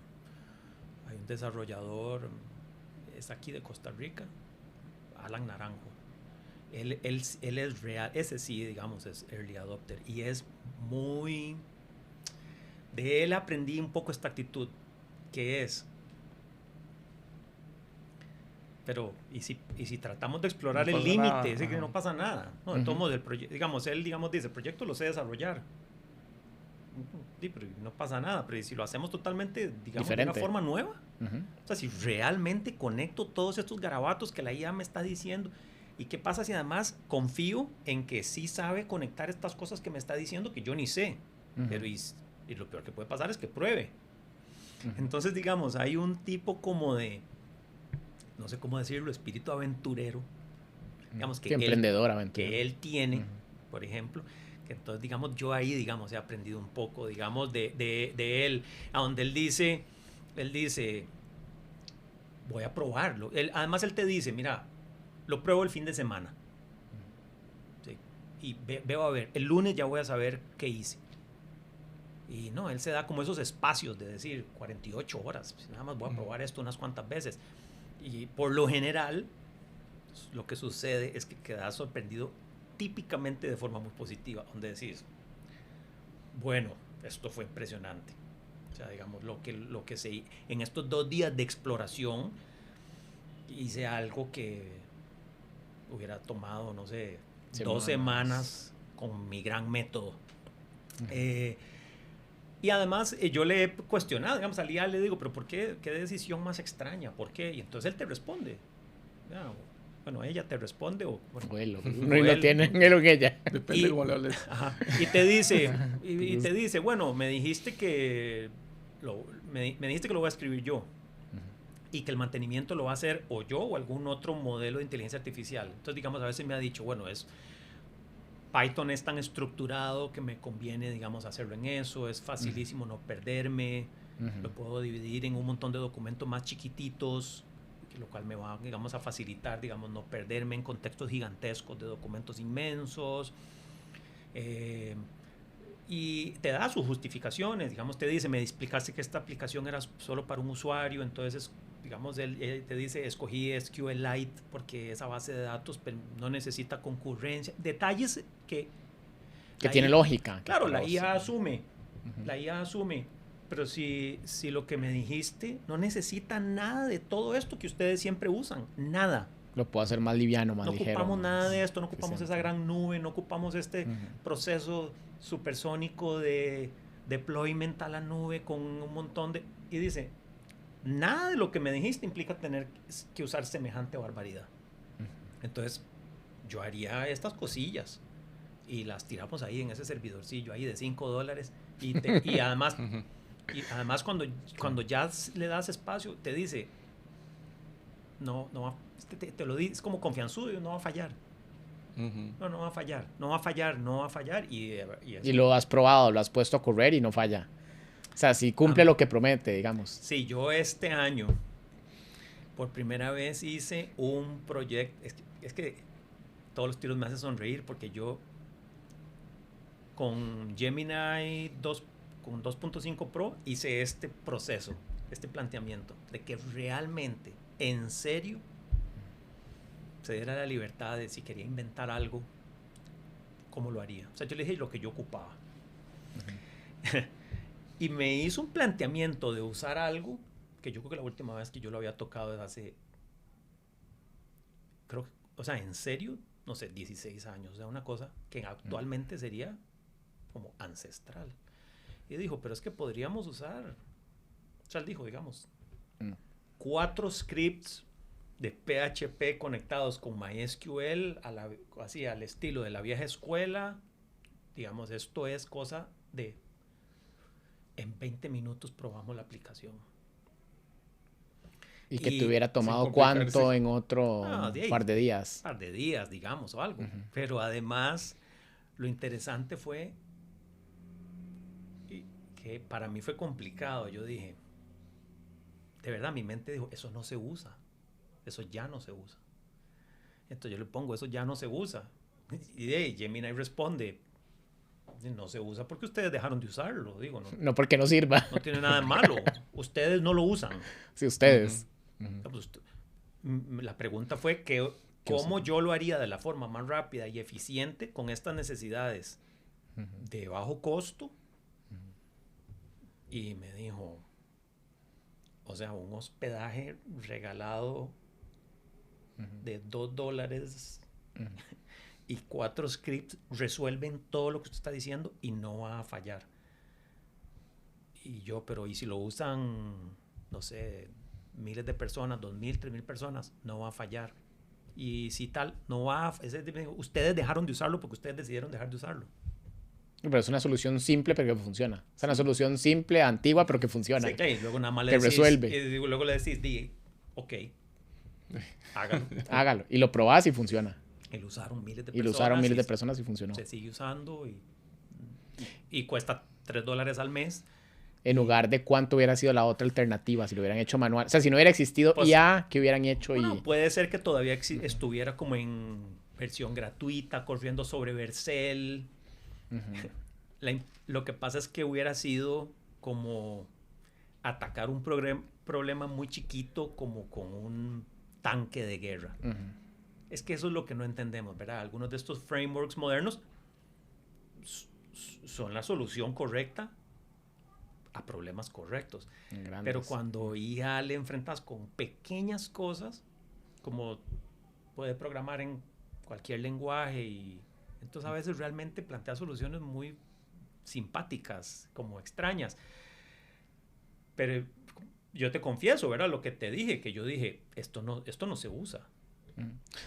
desarrollador, es aquí de Costa Rica, Alan Naranjo. Él es real, ese sí, digamos, es early adopter. Y es muy... De él aprendí un poco esta actitud, que es... Pero, ¿y si tratamos de explorar el límite? Es que no pasa nada. No, de todos modos, él dice, el proyecto lo sé desarrollar. Sí, pero no pasa nada. Pero si lo hacemos totalmente, digamos, diferente, de una forma nueva. O sea, si realmente conecto todos estos garabatos que la IA me está diciendo, ¿y qué pasa si además confío en que sí sabe conectar estas cosas que me está diciendo que yo ni sé? Pero y lo peor que puede pasar es que pruebe. Entonces, digamos, hay un tipo como de, no sé cómo decirlo, espíritu aventurero. Digamos que emprendedor aventurero. Que él tiene, por ejemplo. Que entonces, digamos, yo ahí, digamos, he aprendido un poco, digamos, de él, a donde él dice, voy a probarlo. Además, él te dice, mira, lo pruebo el fin de semana. ¿Sí? Y veo a ver, el lunes ya voy a saber qué hice. Y no, él se da como esos espacios de decir 48 horas, pues nada más voy a probar esto unas cuantas veces. Y por lo general, lo que sucede es que quedas sorprendido típicamente de forma muy positiva, donde decís, bueno, esto fue impresionante. O sea, digamos, lo que en estos 2 días de exploración hice algo que hubiera tomado, no sé, 2 semanas con mi gran método. Y además yo le he cuestionado, digamos, al IA le digo, pero ¿por qué? ¿Qué decisión más extraña? ¿Por qué? Y entonces él te responde. Bueno, ella te responde o... Bueno, no lo tiene él o ella. Depende de cómo le hables. Y te dice, bueno, me dijiste que lo voy a escribir yo. Y que el mantenimiento lo va a hacer o yo o algún otro modelo de inteligencia artificial. Entonces, digamos, a veces me ha dicho, bueno, Python es tan estructurado que me conviene, digamos, hacerlo en eso. Es facilísimo no perderme. Lo puedo dividir en un montón de documentos más chiquititos, lo cual me va, digamos, a facilitar, digamos, no perderme en contextos gigantescos de documentos inmensos. Y te da sus justificaciones, digamos, te dice, me explicaste que esta aplicación era solo para un usuario, entonces, digamos, él te dice, escogí SQLite porque esa base de datos no necesita concurrencia, detalles que tiene lógica. Claro, la IA asume, pero si lo que me dijiste no necesita nada de todo esto que ustedes siempre usan, nada. Lo puedo hacer más liviano, más ligero. No ocupamos nada de esto, no ocupamos esa gran nube, no ocupamos este proceso supersónico de deployment a la nube con un montón de... Y dice, nada de lo que me dijiste implica tener que usar semejante barbaridad. Entonces, yo haría estas cosillas y las tiramos ahí en ese servidorcillo ahí de $5 y además... Y además cuando ya le das espacio, te dice, no va, te lo dice, es como confianzudo, no va a fallar. No va a fallar, no va a fallar, no va a fallar. Y lo has probado, lo has puesto a correr y no falla. O sea, si cumple lo que promete, digamos. Sí, yo este año, por primera vez hice un proyecto, es que todos los tiros me hacen sonreír porque yo con Gemini 2, con 2.5 Pro hice este proceso, este planteamiento de que realmente, en serio, se diera la libertad de si quería inventar algo, cómo lo haría. O sea, yo le dije lo que yo ocupaba. Y me hizo un planteamiento de usar algo que yo creo que la última vez que yo lo había tocado es hace, creo que, o sea, en serio, no sé, 16 años. O sea, una cosa que actualmente sería como ancestral. Y dijo, pero es que podríamos usar, o sea, él dijo, digamos, 4 scripts de PHP conectados con MySQL así al estilo de la vieja escuela. Digamos, esto es cosa de en 20 minutos probamos la aplicación. Y que te hubiera tomado cuánto en otro par de días. Par de días, digamos, o algo. Pero además, lo interesante fue que para mí fue complicado. Yo dije, de verdad, mi mente dijo, eso no se usa. Eso ya no se usa. Entonces yo le pongo, eso ya no se usa. Y Gemini responde, no se usa porque ustedes dejaron de usarlo. Digo, no porque no sirva. No tiene nada de malo. Ustedes no lo usan. Sí, ustedes. La pregunta fue que cómo yo lo haría de la forma más rápida y eficiente con estas necesidades de bajo costo. Y me dijo, o sea, un hospedaje regalado de $2 y 4 scripts resuelven todo lo que usted está diciendo y no va a fallar. Y yo, pero ¿y si lo usan, no sé, miles de personas, 2,000, 3,000 personas? No va a fallar. Y si tal, no va a... ustedes dejaron de usarlo porque ustedes decidieron dejar de usarlo. Pero es una solución simple pero que funciona. Es una solución simple, antigua, pero que funciona. Sí, y luego nada más le decís... resuelve. Y luego le decís, ok, hágalo. Hágalo. Y lo probás y funciona. Y lo usaron miles de personas. Y lo usaron miles de personas y funcionó. Se sigue usando y cuesta $3 al mes. En lugar de cuánto hubiera sido la otra alternativa si lo hubieran hecho manual. O sea, si no hubiera existido pues, IA, ¿qué hubieran hecho? Bueno, puede ser que todavía estuviera como en versión gratuita, corriendo sobre Vercel. Lo que pasa es que hubiera sido como atacar un problema muy chiquito como con un tanque de guerra. Es que eso es lo que no entendemos, ¿verdad? Algunos de estos frameworks modernos son la solución correcta a problemas correctos. Grandes. Pero cuando IA le enfrentas con pequeñas cosas, como puede programar en cualquier lenguaje, y entonces a veces realmente plantea soluciones muy simpáticas, como extrañas. Pero yo te confieso, ¿verdad? Lo que te dije, que yo dije, esto no se usa.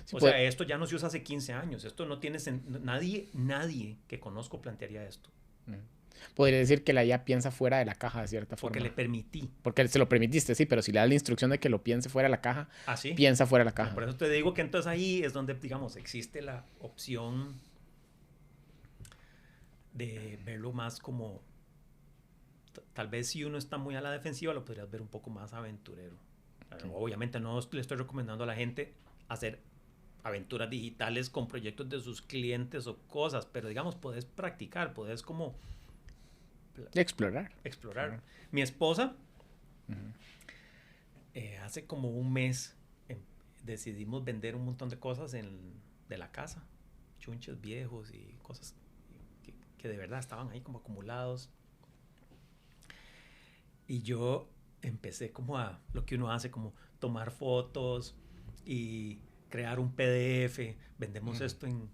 Sí, sea, esto ya no se usa hace 15 años. Esto no tiene nadie que conozco plantearía esto. Podría decir que la IA piensa fuera de la caja de cierta forma. Porque le permití. Porque se lo permitiste, sí, pero si le das la instrucción de que lo piense fuera de la caja, ¿sí? Piensa fuera de la caja. Por eso te digo que entonces ahí es donde, digamos, existe la opción de verlo más como... Tal vez si uno está muy a la defensiva, lo podrías ver un poco más aventurero. Obviamente no le estoy recomendando a la gente hacer aventuras digitales con proyectos de sus clientes o cosas, pero digamos, podés practicar, podés como... Explorar. Mi esposa, hace como un mes decidimos vender un montón de cosas de la casa, chunches viejos y cosas que de verdad estaban ahí como acumulados. Y yo empecé como a lo que uno hace, como tomar fotos y crear un PDF. Vendemos esto en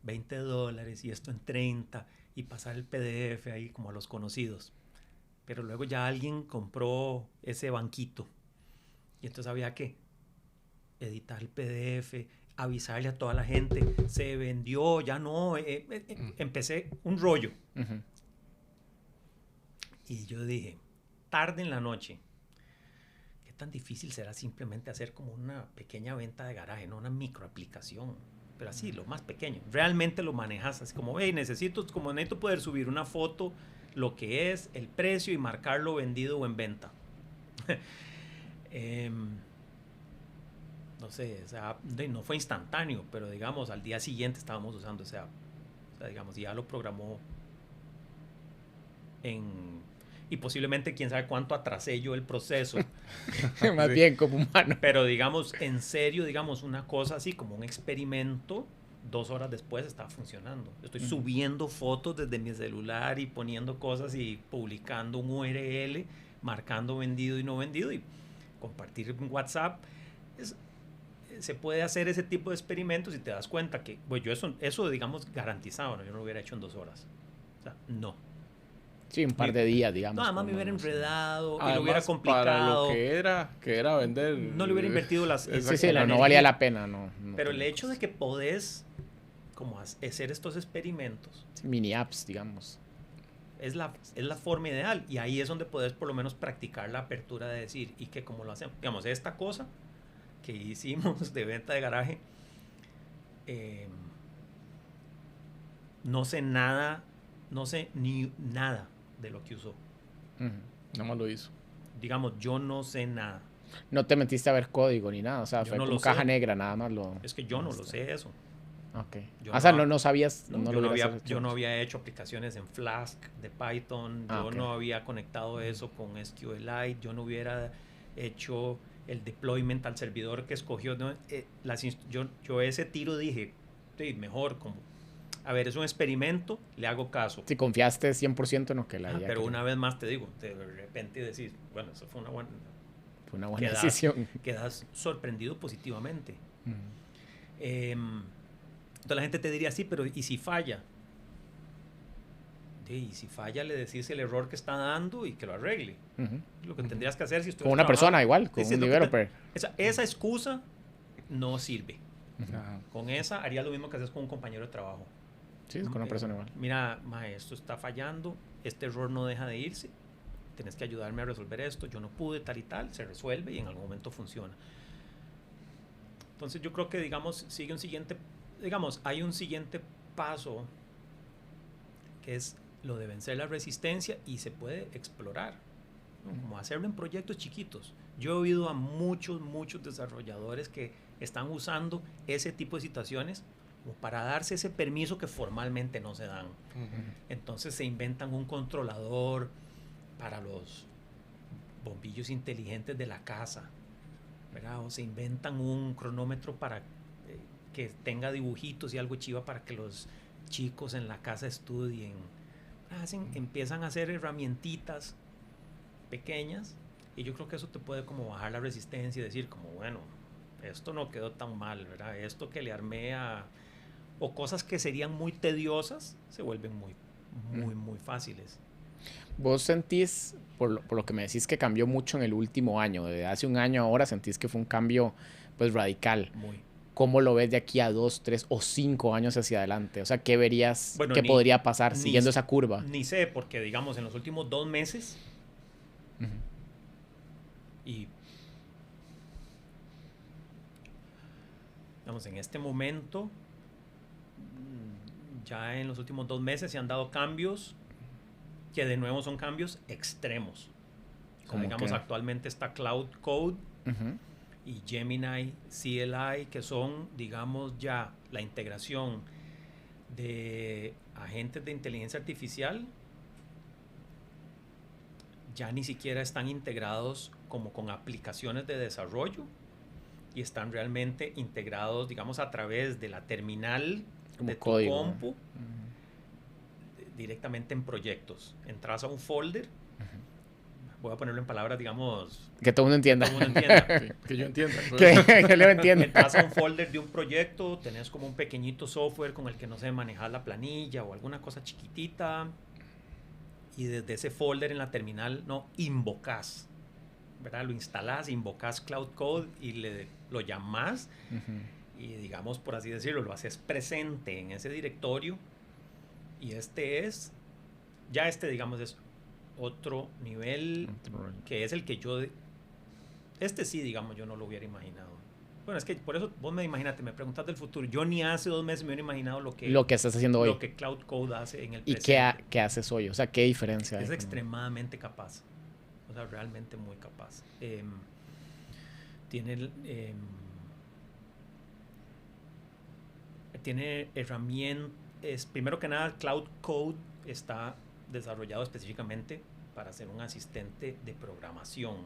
$20 y esto en 30 y pasar el PDF ahí como a los conocidos. Pero luego ya alguien compró ese banquito y entonces había que editar el PDF, avisarle a toda la gente, se vendió, ya no, empecé un rollo. Y yo dije, tarde en la noche, ¿qué tan difícil será simplemente hacer como una pequeña venta de garaje, no una microaplicación? Pero así, lo más pequeño. Realmente lo manejas así como, hey, necesito poder subir una foto, lo que es, el precio y marcarlo vendido o en venta. No sé, o sea, no fue instantáneo, pero digamos, al día siguiente estábamos usando ese app. O sea, digamos, ya lo programó y posiblemente quién sabe cuánto atrasé yo el proceso. Más bien como humano. Pero digamos, en serio, digamos, una cosa así como un experimento, 2 horas después estaba funcionando. Estoy subiendo fotos desde mi celular y poniendo cosas y publicando un URL, marcando vendido y no vendido y compartir en WhatsApp. Se puede hacer ese tipo de experimentos y te das cuenta que, pues yo eso digamos, garantizado, ¿no? Yo no lo hubiera hecho en 2 horas. O sea, no. Sí, un par de días, digamos. No, además me hubiera enredado, además, y lo hubiera complicado. Para lo que era vender. No le hubiera invertido las... Sí, no valía la pena, no. Pero el hecho de que podés como hacer estos experimentos... Mini apps, digamos. Es la forma ideal. Y ahí es donde podés por lo menos practicar la apertura de decir, y que como lo hacemos. Digamos, esta cosa que hicimos de venta de garaje, no sé nada de lo que usó. Nada más lo hizo. Digamos, yo no sé nada. No te metiste a ver código ni nada, o sea, Yo fue no como lo caja sé. negra, nada más lo... Es que yo no lo sé eso. Ok. Yo O sea, no sabías... yo no había hecho aplicaciones en Flask de Python, yo no había conectado eso con SQLite, yo no hubiera hecho el deployment al servidor que escogió. ¿No? Yo ese tiro dije, sí, mejor como... A ver, es un experimento, le hago caso. Si confiaste 100% en lo que la idea. Pero una vez más te digo, de repente decís, bueno, eso fue una buena decisión. Quedas sorprendido positivamente. Entonces la gente te diría, sí, pero ¿y si falla? Y si falla, le decís el error que está dando y que lo arregle. Lo que tendrías que hacer si con una persona igual, con un developer. Esa excusa no sirve. Con esa haría lo mismo que haces con un compañero de trabajo. Sí, con una persona igual. Mira, esto está fallando, este error no deja de irse, tienes que ayudarme a resolver esto, yo no pude, tal y tal, se resuelve y en algún momento funciona. Entonces yo creo que, digamos, hay un siguiente paso que es lo de vencer la resistencia y se puede explorar, ¿no? Como hacerlo en proyectos chiquitos. Yo he oído a muchos desarrolladores que están usando ese tipo de situaciones para darse ese permiso que formalmente no se dan. Entonces se inventan un controlador para los bombillos inteligentes de la casa, ¿verdad? O se inventan un cronómetro para que tenga dibujitos y algo chiva para que los chicos en la casa estudien. Empiezan a hacer herramientitas pequeñas y yo creo que eso te puede como bajar la resistencia y decir como, bueno, esto no quedó tan mal, ¿verdad? Esto que le armé o cosas que serían muy tediosas se vuelven muy fáciles. ¿Vos sentís, por lo que me decís, que cambió mucho en el último año? De hace un año a ahora sentís que fue un cambio pues radical. ¿Cómo lo ves de aquí a 2, 3 o 5 años hacia adelante? O sea, ¿qué verías que podría pasar siguiendo esa curva? Ni sé, porque digamos en los últimos 2 meses y digamos en este momento ya en los últimos 2 meses se han dado cambios que de nuevo son cambios extremos. Como digamos, actualmente está Cloud Code y Gemini CLI, que son, digamos, ya la integración de agentes de inteligencia artificial. Ya ni siquiera están integrados como con aplicaciones de desarrollo y están realmente integrados, digamos, a través de la terminal como de tu compu, directamente en proyectos. Entras a un folder, voy a ponerlo en palabras, digamos... Que todo el mundo entienda. Sí, que yo entienda. Que lo entienda. Entras a un folder de un proyecto, tenés como un pequeñito software con el que no sé manejar la planilla o alguna cosa chiquitita, y desde ese folder en la terminal invocas, ¿verdad? Lo instalás, invocas Cloud Code y lo llamás y, digamos, por así decirlo, lo haces presente en ese directorio y digamos, es otro nivel, que es el que yo... Este sí, digamos, yo no lo hubiera imaginado. Bueno, es que por eso vos me preguntas del futuro. Yo ni hace 2 meses me hubiera imaginado lo que estás haciendo hoy. Lo que Cloud Code hace en el ¿Y presente. qué haces hoy? O sea, ¿qué diferencia hay? Es extremadamente capaz. O sea, realmente muy capaz. Tiene herramientas. Primero que nada, Cloud Code está desarrollado específicamente para ser un asistente de programación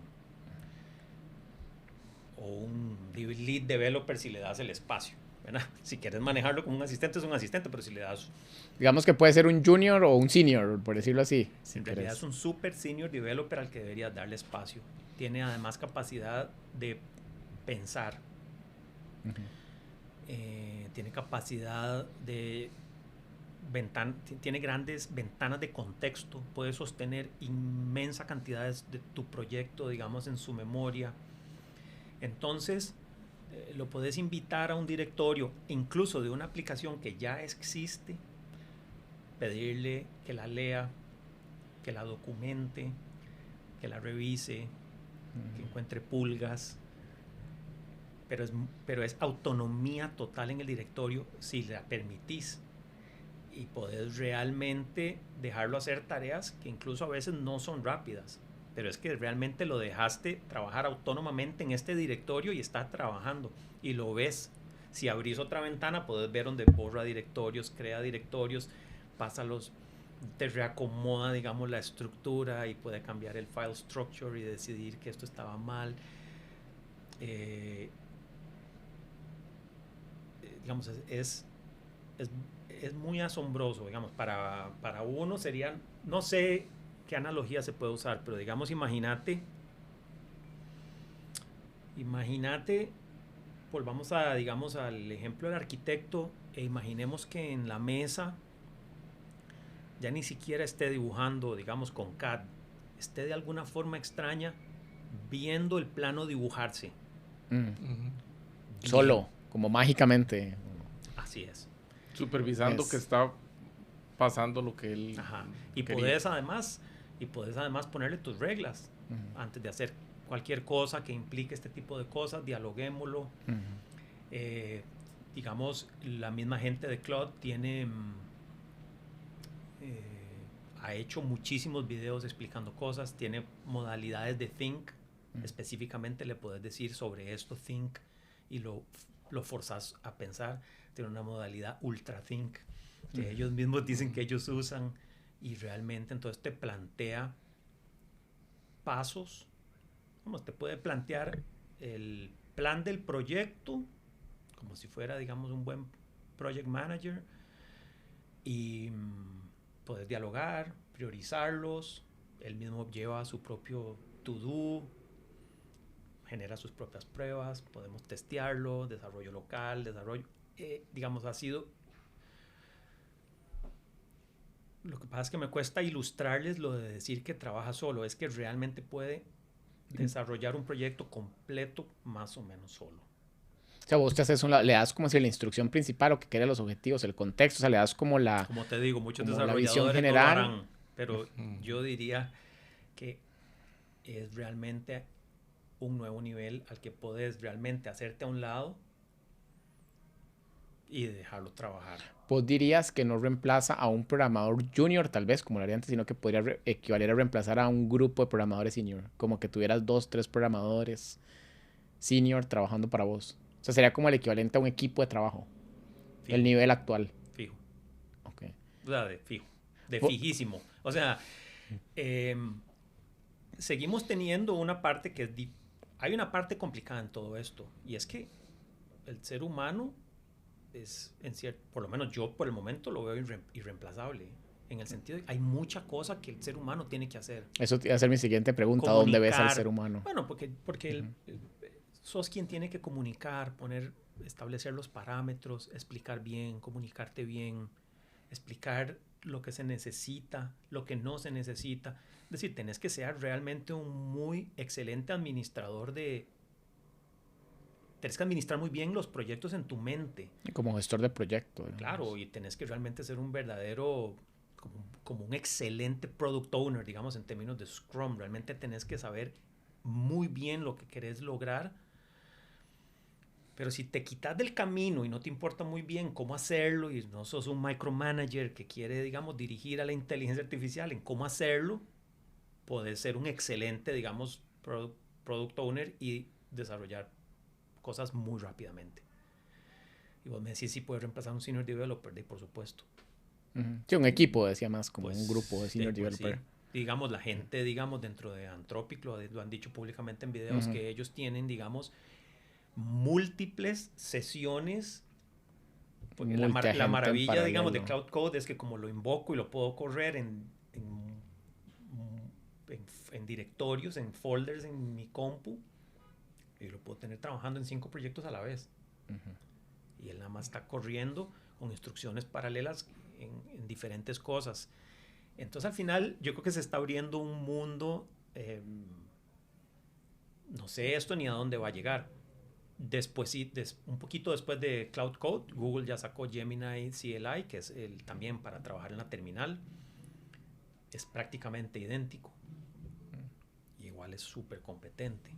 o un lead developer si le das el espacio, ¿verdad? Si quieres manejarlo como un asistente, es un asistente, pero si le das... Digamos que puede ser un junior o un senior, por decirlo así. En realidad es un super senior developer al que deberías darle espacio. Tiene además capacidad de pensar. Tiene capacidad de... tiene grandes ventanas de contexto. Puede sostener inmensa cantidad de tu proyecto, digamos, en su memoria. Entonces, lo puedes invitar a un directorio, incluso de una aplicación que ya existe, pedirle que la lea, que la documente, que la revise, que encuentre pulgas, pero es autonomía total en el directorio si la permitís, y podés realmente dejarlo hacer tareas que incluso a veces no son rápidas, pero es que realmente lo dejaste trabajar autónomamente en este directorio y está trabajando y lo ves. Si abrís otra ventana podés ver donde borra directorios, crea directorios, pásalos, te reacomoda, digamos, la estructura y puede cambiar el file structure y decidir que esto estaba mal. Digamos, es muy asombroso, digamos, para uno sería, no sé qué analogía se puede usar, pero digamos, imagínate, volvamos a, digamos, al ejemplo del arquitecto, e imaginemos que en la mesa ya ni siquiera esté dibujando, digamos, con CAD, esté de alguna forma extraña viendo el plano dibujarse. Solo, como mágicamente. Así es. Supervisando que está pasando lo que él y podés además ponerle tus reglas antes de hacer cualquier cosa que implique este tipo de cosas, dialoguémoslo. Digamos, la misma gente de Cloud ha hecho muchísimos videos explicando cosas, tiene modalidades de Think, específicamente le puedes decir sobre esto Think y lo forzas a pensar. Tiene una modalidad Ultra Think que ellos mismos dicen que ellos usan, y realmente entonces te plantea pasos, te puede plantear el plan del proyecto como si fuera, digamos, un buen project manager, y puedes dialogar, priorizarlos. Él mismo lleva su propio to-do, genera sus propias pruebas, podemos testearlo, desarrollo local, digamos, ha sido... Lo que pasa es que me cuesta ilustrarles lo de decir que trabaja solo, es que realmente puede desarrollar un proyecto completo más o menos solo. O sea, vos te haces le das como si la instrucción principal, o que quiere los objetivos, el contexto, o sea, le das como la... Como te digo, muchos desarrolladores visión general, no lo harán, pero yo diría que es realmente un nuevo nivel al que puedes realmente hacerte a un lado y dejarlo trabajar. Vos dirías que no reemplaza a un programador junior, tal vez, como lo haría antes, sino que podría equivaler a reemplazar a un grupo de programadores senior. Como que tuvieras 2, 3 programadores senior trabajando para vos. O sea, sería como el equivalente a un equipo de trabajo. Fijo. El nivel actual. Fijo. Ok. O sea, fijísimo. O sea, seguimos teniendo una parte que es... Hay una parte complicada en todo esto, y es que el ser humano es, por lo menos yo por el momento lo veo irreemplazable, en el sentido de que hay mucha cosa que el ser humano tiene que hacer. Eso te iba a ser mi siguiente pregunta. Comunicar. ¿Dónde ves al ser humano? Bueno, porque sos quien tiene que comunicar, establecer los parámetros, explicar bien, comunicarte bien, explicar lo que se necesita, lo que no se necesita. Es decir, tenés que ser realmente un muy excelente administrador tenés que administrar muy bien los proyectos en tu mente. Como gestor de proyecto. Claro, y tenés que realmente ser un verdadero, como un excelente product owner, digamos, en términos de Scrum. Realmente tenés que saber muy bien lo que querés lograr. Pero si te quitas del camino y no te importa muy bien cómo hacerlo y no sos un micromanager que quiere, digamos, dirigir a la inteligencia artificial en cómo hacerlo, podés ser un excelente, digamos, product owner y desarrollar cosas muy rápidamente. Y vos me decís si puedes reemplazar a un senior developer, por supuesto. Sí, un equipo, decía más, como Pues, un grupo de senior developer. Sí. Digamos, la gente, digamos, dentro de Anthropic lo han dicho públicamente en videos, que ellos tienen, digamos, múltiples sesiones. Porque la maravilla, digamos, de Cloud Code es que como lo invoco y lo puedo correr en directorios, en folders en mi compu, y lo puedo tener trabajando en 5 proyectos a la vez. Y él nada más está corriendo con instrucciones paralelas en diferentes cosas. Entonces al final yo creo que se está abriendo un mundo, no sé esto ni a dónde va a llegar. Después, un poquito después de Cloud Code, Google ya sacó Gemini CLI, que es también para trabajar en la terminal. Es prácticamente idéntico. Y igual es súper competente.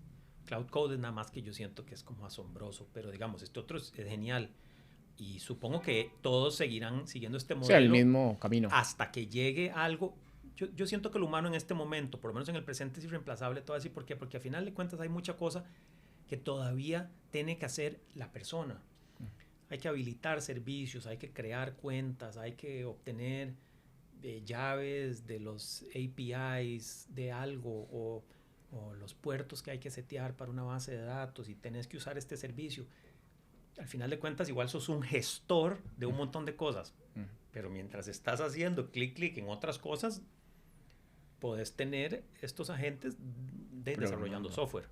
Cloud Code es nada más que yo siento que es como asombroso, pero digamos, este otro es genial. Y supongo que todos seguirán siguiendo este modelo. Sí, el mismo camino. Hasta que llegue algo. Yo siento que el humano en este momento, por lo menos en el presente, es irreemplazable. Todo así, ¿por qué? Porque al final de cuentas hay mucha cosa que todavía tiene que hacer la persona. Hay que habilitar servicios, hay que crear cuentas, hay que obtener llaves de los APIs de algo o los puertos que hay que setear para una base de datos y tenés que usar este servicio. Al final de cuentas igual sos un gestor de un montón de cosas, pero mientras estás haciendo clic en otras cosas, podés tener estos agentes desarrollando software.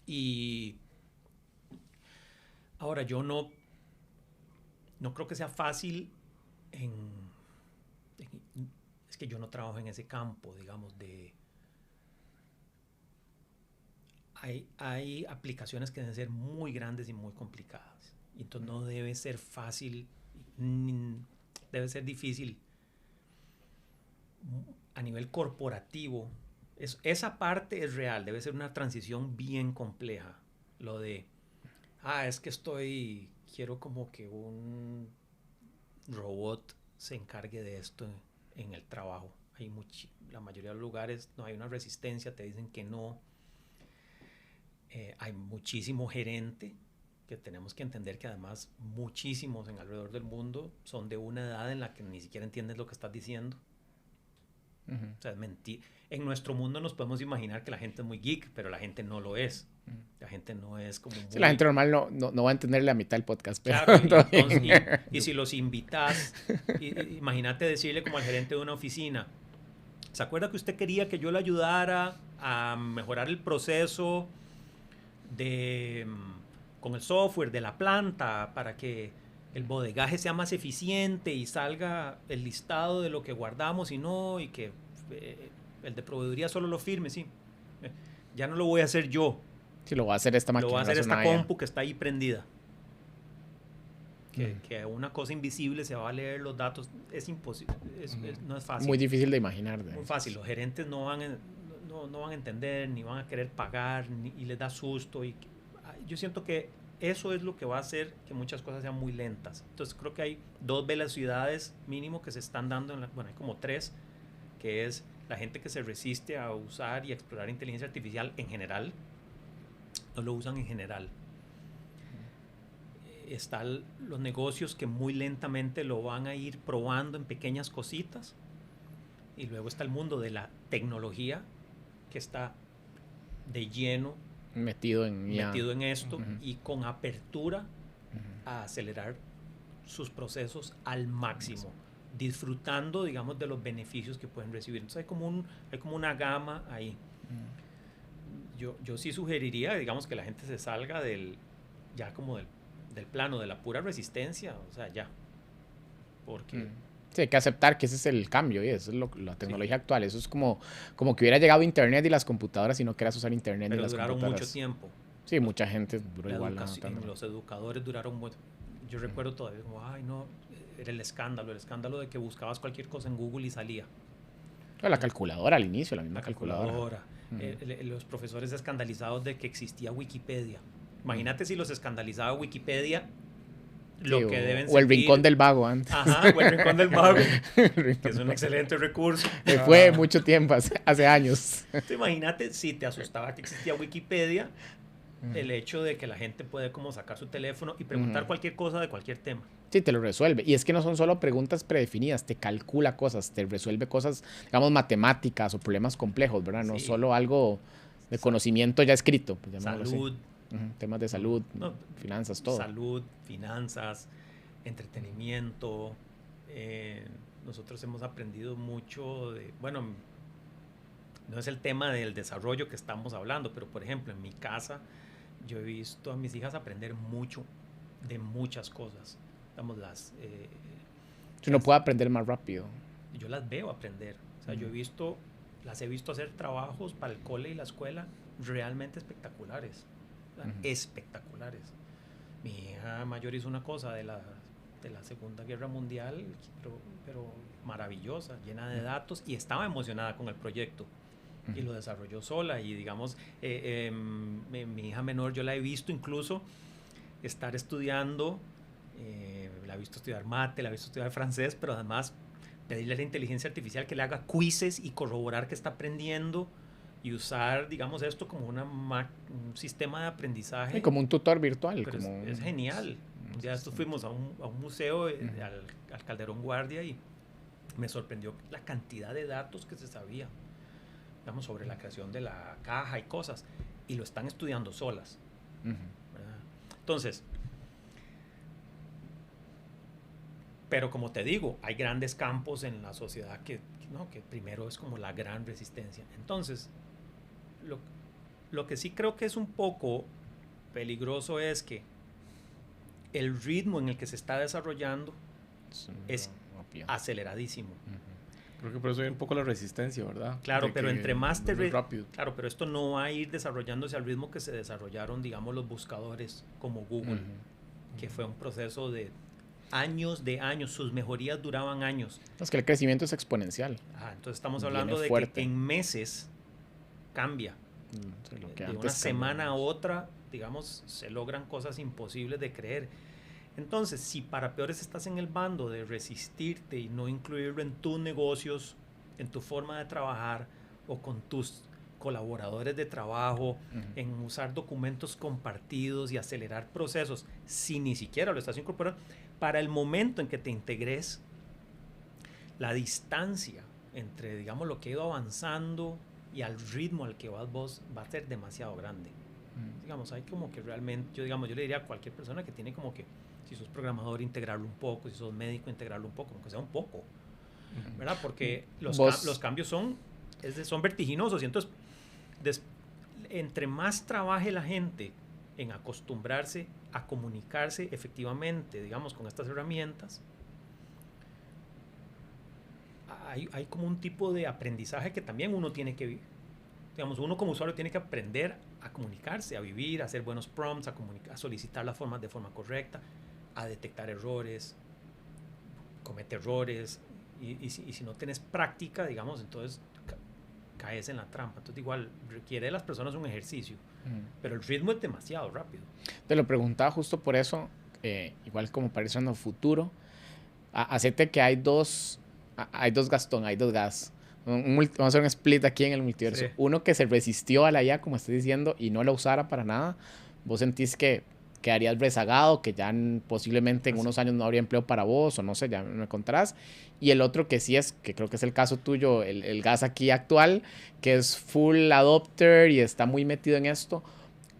Y ahora yo no creo que sea fácil es que yo no trabajo en ese campo, digamos, de hay aplicaciones que deben ser muy grandes y muy complicadas. Y entonces no debe ser fácil, debe ser difícil a nivel corporativo. Esa parte es real, debe ser una transición bien compleja. Lo de, es que quiero como que un robot se encargue de esto en el trabajo. La mayoría de los lugares no hay una resistencia, te dicen que no. Hay muchísimo gerente, que tenemos que entender que además muchísimos alrededor del mundo son de una edad en la que ni siquiera entiendes lo que estás diciendo. O sea, es mentir. En nuestro mundo nos podemos imaginar que la gente es muy geek, pero la gente no lo es. La gente no es como muy... Sí, la gente normal no va a entender la mitad del podcast. Pero claro, y si los invitas, imagínate decirle como al gerente de una oficina, ¿se acuerda que usted quería que yo le ayudara a mejorar el proceso con el software de la planta para que el bodegaje sea más eficiente y salga el listado de lo que guardamos y que el de proveeduría solo lo firme? Sí, ya no lo voy a hacer yo. Sí, lo va a hacer esta máquina. Lo va a hacer esta compu que está ahí prendida. Que una cosa invisible se va a leer los datos. Es imposible. No es fácil. Muy difícil de imaginar. Muy fácil. Los gerentes no van a entender, ni van a querer pagar, y les da susto. Yo siento que eso es lo que va a hacer que muchas cosas sean muy lentas. Entonces creo que hay 2 velocidades mínimo que se están dando. Hay como 3, que es la gente que se resiste a usar y explorar inteligencia artificial en general. No lo usan en general. Están los negocios que muy lentamente lo van a ir probando en pequeñas cositas. Y luego está el mundo de la tecnología que está de lleno metido en esto y con apertura a acelerar sus procesos al máximo, disfrutando, digamos, de los beneficios que pueden recibir. Entonces hay como una gama ahí. Yo sí sugeriría, digamos, que la gente se salga del plano de la pura resistencia, o sea, ya. Porque... Sí, hay que aceptar que ese es el cambio y eso es la tecnología actual. Eso es como que hubiera llegado Internet y las computadoras y no quieras usar Internet y las computadoras. Pero duraron mucho tiempo. Sí, mucha gente duró igual. Los educadores duraron mucho. Yo recuerdo todavía como, ay no, era el escándalo de que buscabas cualquier cosa en Google y salía. La calculadora al inicio, la misma calculadora. Los profesores escandalizados de que existía Wikipedia. Imagínate si los escandalizaba Wikipedia, lo sí, que deben o el rincón del vago antes. Ajá, o el rincón del vago, que es un excelente recurso. Fue mucho tiempo, hace años. Imagínate si te asustaba que existía Wikipedia, el hecho de que la gente puede como sacar su teléfono y preguntar cualquier cosa de cualquier tema. Sí, te lo resuelve. Y es que no son solo preguntas predefinidas, te calcula cosas, te resuelve cosas, digamos, matemáticas o problemas complejos, ¿verdad? No solo algo de conocimiento ya escrito. Pues, salud. Temas de salud, finanzas, todo. Salud, finanzas, entretenimiento. Nosotros hemos aprendido mucho de, bueno, no es el tema del desarrollo que estamos hablando, pero por ejemplo, en mi casa yo he visto a mis hijas aprender mucho de muchas cosas. Digamos, si uno puede aprender más rápido. Yo las veo aprender. O sea, las he visto hacer trabajos para el cole y la escuela realmente espectaculares. O sea, espectaculares. Mi hija mayor hizo una cosa de la Segunda Guerra Mundial, pero maravillosa, llena de datos, y estaba emocionada con el proyecto. Y lo desarrolló sola. Y digamos, mi hija menor, yo la he visto incluso estar estudiando, la he visto estudiar mate, la he visto estudiar francés, pero además pedirle a la inteligencia artificial que le haga quizzes y corroborar que está aprendiendo, y usar, digamos, esto como un sistema de aprendizaje. Y como un tutor virtual. Pero como es genial. Un día fuimos a un museo, al Calderón Guardia, y me sorprendió la cantidad de datos que se sabía, digamos, sobre la creación de la caja y cosas, y lo están estudiando solas. Entonces, pero como te digo, hay grandes campos en la sociedad que primero es como la gran resistencia. Entonces, lo que sí creo que es un poco peligroso es que el ritmo en el que se está desarrollando es aceleradísimo. Creo que por eso hay un poco la resistencia, ¿verdad? Claro, pero entre más rápido. Claro, pero esto no va a ir desarrollándose al ritmo que se desarrollaron, digamos, los buscadores como Google, que fue un proceso de años, sus mejorías duraban años. Es que el crecimiento es exponencial. Entonces estamos hablando de que en meses cambia. De una semana a otra, digamos, se logran cosas imposibles de creer. Entonces, si para peores estás en el bando de resistirte y no incluirlo en tus negocios, en tu forma de trabajar o con tus colaboradores de trabajo, en usar documentos compartidos y acelerar procesos, si ni siquiera lo estás incorporando, para el momento en que te integres, la distancia entre, digamos, lo que ha ido avanzando y al ritmo al que vas vos va a ser demasiado grande. Digamos, hay como que realmente, yo le diría a cualquier persona que tiene como que, si sos programador, integrarlo un poco, si sos médico, integrarlo un poco, aunque sea un poco, ¿verdad? Porque los cambios son vertiginosos, y entonces entre más trabaje la gente en acostumbrarse a comunicarse efectivamente, digamos, con estas herramientas, hay como un tipo de aprendizaje que también uno tiene que vivir. Digamos, uno como usuario tiene que aprender a comunicarse, a vivir, a hacer buenos prompts, a solicitar las formas de forma correcta, a detectar errores, comete errores, y si no tienes práctica, digamos, entonces caes en la trampa. Entonces igual requiere de las personas un ejercicio, pero el ritmo es demasiado rápido. Te lo preguntaba justo por eso, igual como parece en el futuro, acepte que hay dos Gastón, hay dos gas. Vamos a hacer un split aquí en el multiverso. Sí. Uno que se resistió a la IA, como estás diciendo, y no la usara para nada. Vos sentís que quedarías rezagado, que ya posiblemente en unos años no habría empleo para vos, o no sé, ya me contarás. Y el otro que sí es, que creo que es el caso tuyo, el gas aquí actual, que es full adopter y está muy metido en esto.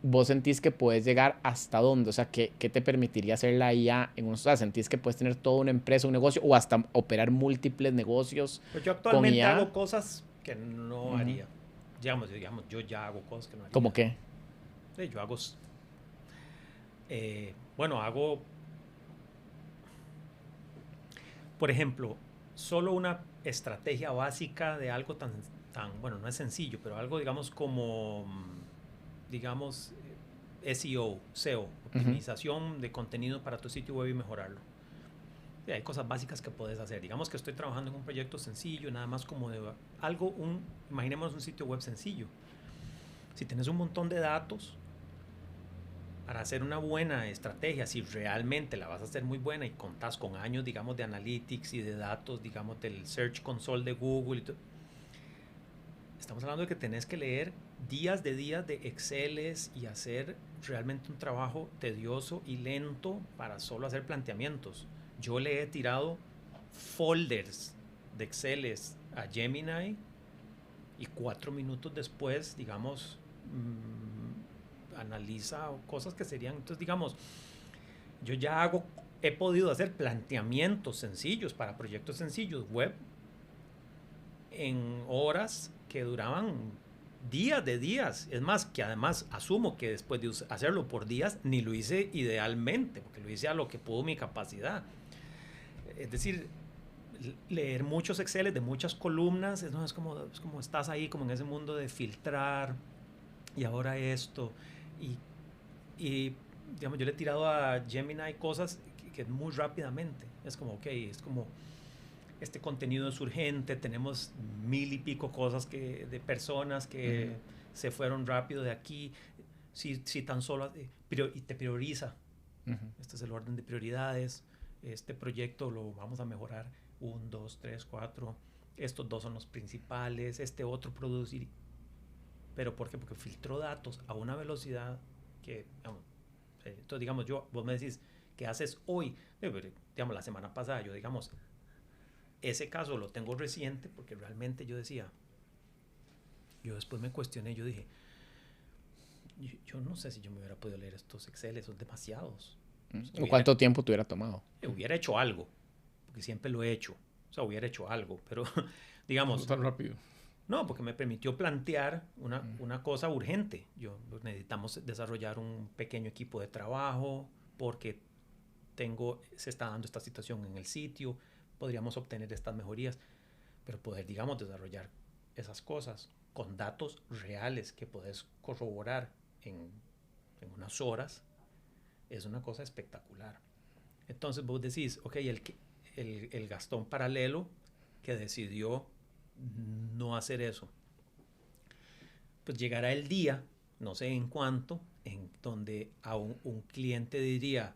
¿Vos sentís que puedes llegar hasta dónde? O sea, ¿qué te permitiría hacer la IA en unos... O sea, ¿sentís que puedes tener toda una empresa, un negocio, o hasta operar múltiples negocios? Pues yo actualmente hago cosas que no haría. Digamos, yo ya hago cosas que no haría. ¿Cómo qué? Sí, yo hago... hago... Por ejemplo, solo una estrategia básica de algo tan... Bueno, no es sencillo, pero algo, digamos, como... SEO, optimización de contenido para tu sitio web y mejorarlo. Sí, hay cosas básicas que puedes hacer. Digamos que estoy trabajando en un proyecto sencillo, nada más como de algo, imaginemos un sitio web sencillo. Si tienes un montón de datos, para hacer una buena estrategia, si realmente la vas a hacer muy buena y contás con años, digamos, de analytics y de datos, digamos, del Search Console de Google y todo, estamos hablando de que tenés que leer días de Exceles y hacer realmente un trabajo tedioso y lento para solo hacer planteamientos. Yo le he tirado folders de Exceles a Gemini y 4 minutos después, digamos, analiza cosas que serían, entonces digamos, yo ya he podido hacer planteamientos sencillos para proyectos sencillos web en horas que duraban días, es más, que además asumo que después de hacerlo por días, ni lo hice idealmente, porque lo hice a lo que pudo mi capacidad, es decir, leer muchos Exceles de muchas columnas, es como estás ahí como en ese mundo de filtrar y ahora esto y digamos, yo le he tirado a Gemini cosas que muy rápidamente, es como ok, es como este contenido es urgente, tenemos 1000 y pico cosas de personas que se fueron rápido de aquí, si tan solo y te prioriza, este es el orden de prioridades, este proyecto lo vamos a mejorar 1, 2, 3, 4, estos 2 son los principales, este otro producir. ¿Pero por qué? Porque filtró datos a una velocidad que, entonces digamos, vos me decís, ¿qué haces hoy? Digamos, la semana pasada, yo digamos, ese caso lo tengo reciente porque realmente yo decía, yo después me cuestioné, yo dije, yo no sé si yo me hubiera podido leer estos Excel, son demasiados. ¿O cuánto tiempo te hubiera tomado? Hubiera hecho algo, porque siempre lo he hecho, o sea, hubiera hecho algo, pero digamos... No tan rápido. No, porque me permitió plantear una cosa urgente. Necesitamos desarrollar un pequeño equipo de trabajo porque se está dando esta situación en el sitio, podríamos obtener estas mejorías, pero poder, digamos, desarrollar esas cosas con datos reales que puedes corroborar en unas horas es una cosa espectacular. Entonces vos decís, ok, el Gastón paralelo que decidió no hacer eso, pues llegará el día, no sé en cuánto, en donde a un cliente diría,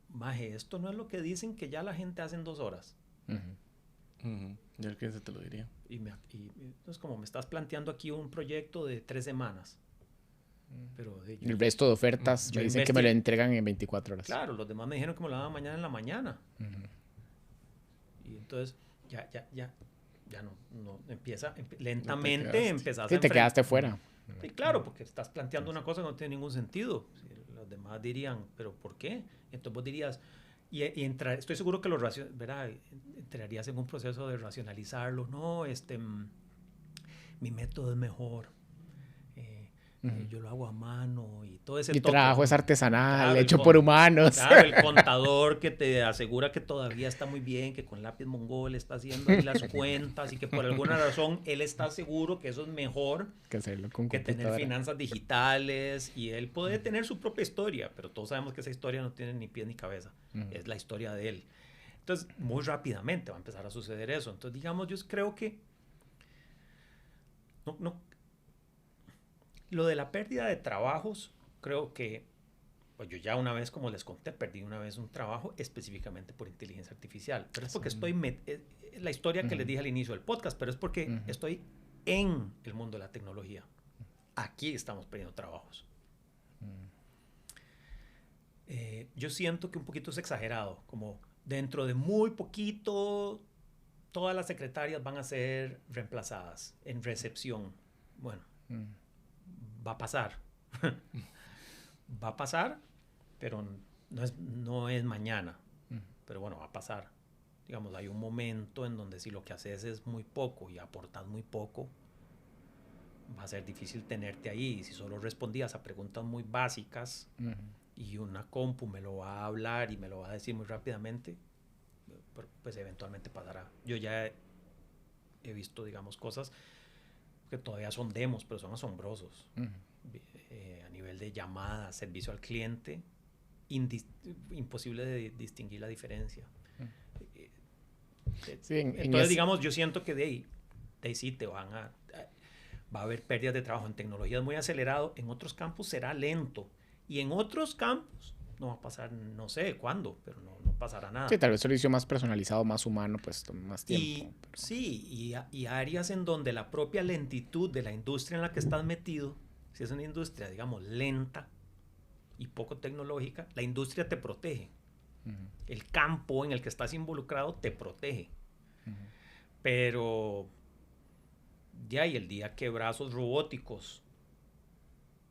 maje, esto no es lo que dicen que ya la gente hace en 2 horas. Ya el cliente te lo diría. Y entonces como me estás planteando aquí un proyecto de 3 semanas, pero el resto de ofertas me dicen que me lo entregan en 24 horas. Claro, los demás me dijeron que me lo daban mañana en la mañana. Y entonces ya no empieza lentamente empezás sí, te quedaste fuera. Sí, claro, porque estás planteando una cosa que no tiene ningún sentido. Los demás dirían, ¿pero por qué? Entonces vos dirías, estoy seguro que entrarías en un proceso de racionalizarlo. No, mi método es mejor. Yo lo hago a mano y todo ese Mi trabajo es artesanal, claro, hecho por humanos. Claro, el contador que te asegura que todavía está muy bien, que con lápiz mongol está haciendo ahí las cuentas y que por alguna razón él está seguro que eso es mejor que hacerlo con que tener finanzas digitales, y él puede tener su propia historia, pero todos sabemos que esa historia no tiene ni pies ni cabeza, es la historia de él. Entonces, muy rápidamente va a empezar a suceder eso. Entonces, digamos, yo creo que lo de la pérdida de trabajos, creo que, pues yo ya una vez, como les conté, perdí una vez un trabajo específicamente por inteligencia artificial. Pero es porque la historia que les dije al inicio del podcast, pero es porque estoy en el mundo de la tecnología. Aquí estamos perdiendo trabajos. Yo siento que un poquito es exagerado, como dentro de muy poquito todas las secretarias van a ser reemplazadas en recepción. Bueno, va a pasar. Va a pasar, pero no es mañana. Pero bueno, va a pasar. Digamos, hay un momento en donde si lo que haces es muy poco y aportas muy poco, va a ser difícil tenerte ahí. Y si solo respondías a preguntas muy básicas y una compu me lo va a hablar y me lo va a decir muy rápidamente, pues eventualmente pasará. Yo ya he visto, digamos, cosas que todavía son demos, pero son asombrosos. a nivel de llamada, servicio al cliente, imposible de distinguir la diferencia. Sí, Entonces, digamos, yo siento que de ahí sí te va a haber pérdidas de trabajo. En tecnología es muy acelerado, en otros campos será lento, y en otros campos no va a pasar, no sé cuándo, pero no pasará nada. Sí, tal vez servicio más personalizado, más humano, pues más tiempo. Y áreas en donde la propia lentitud de la industria en la que estás metido, si es una industria, digamos, lenta y poco tecnológica, la industria te protege. El campo en el que estás involucrado te protege. Pero ya, y el día que brazos robóticos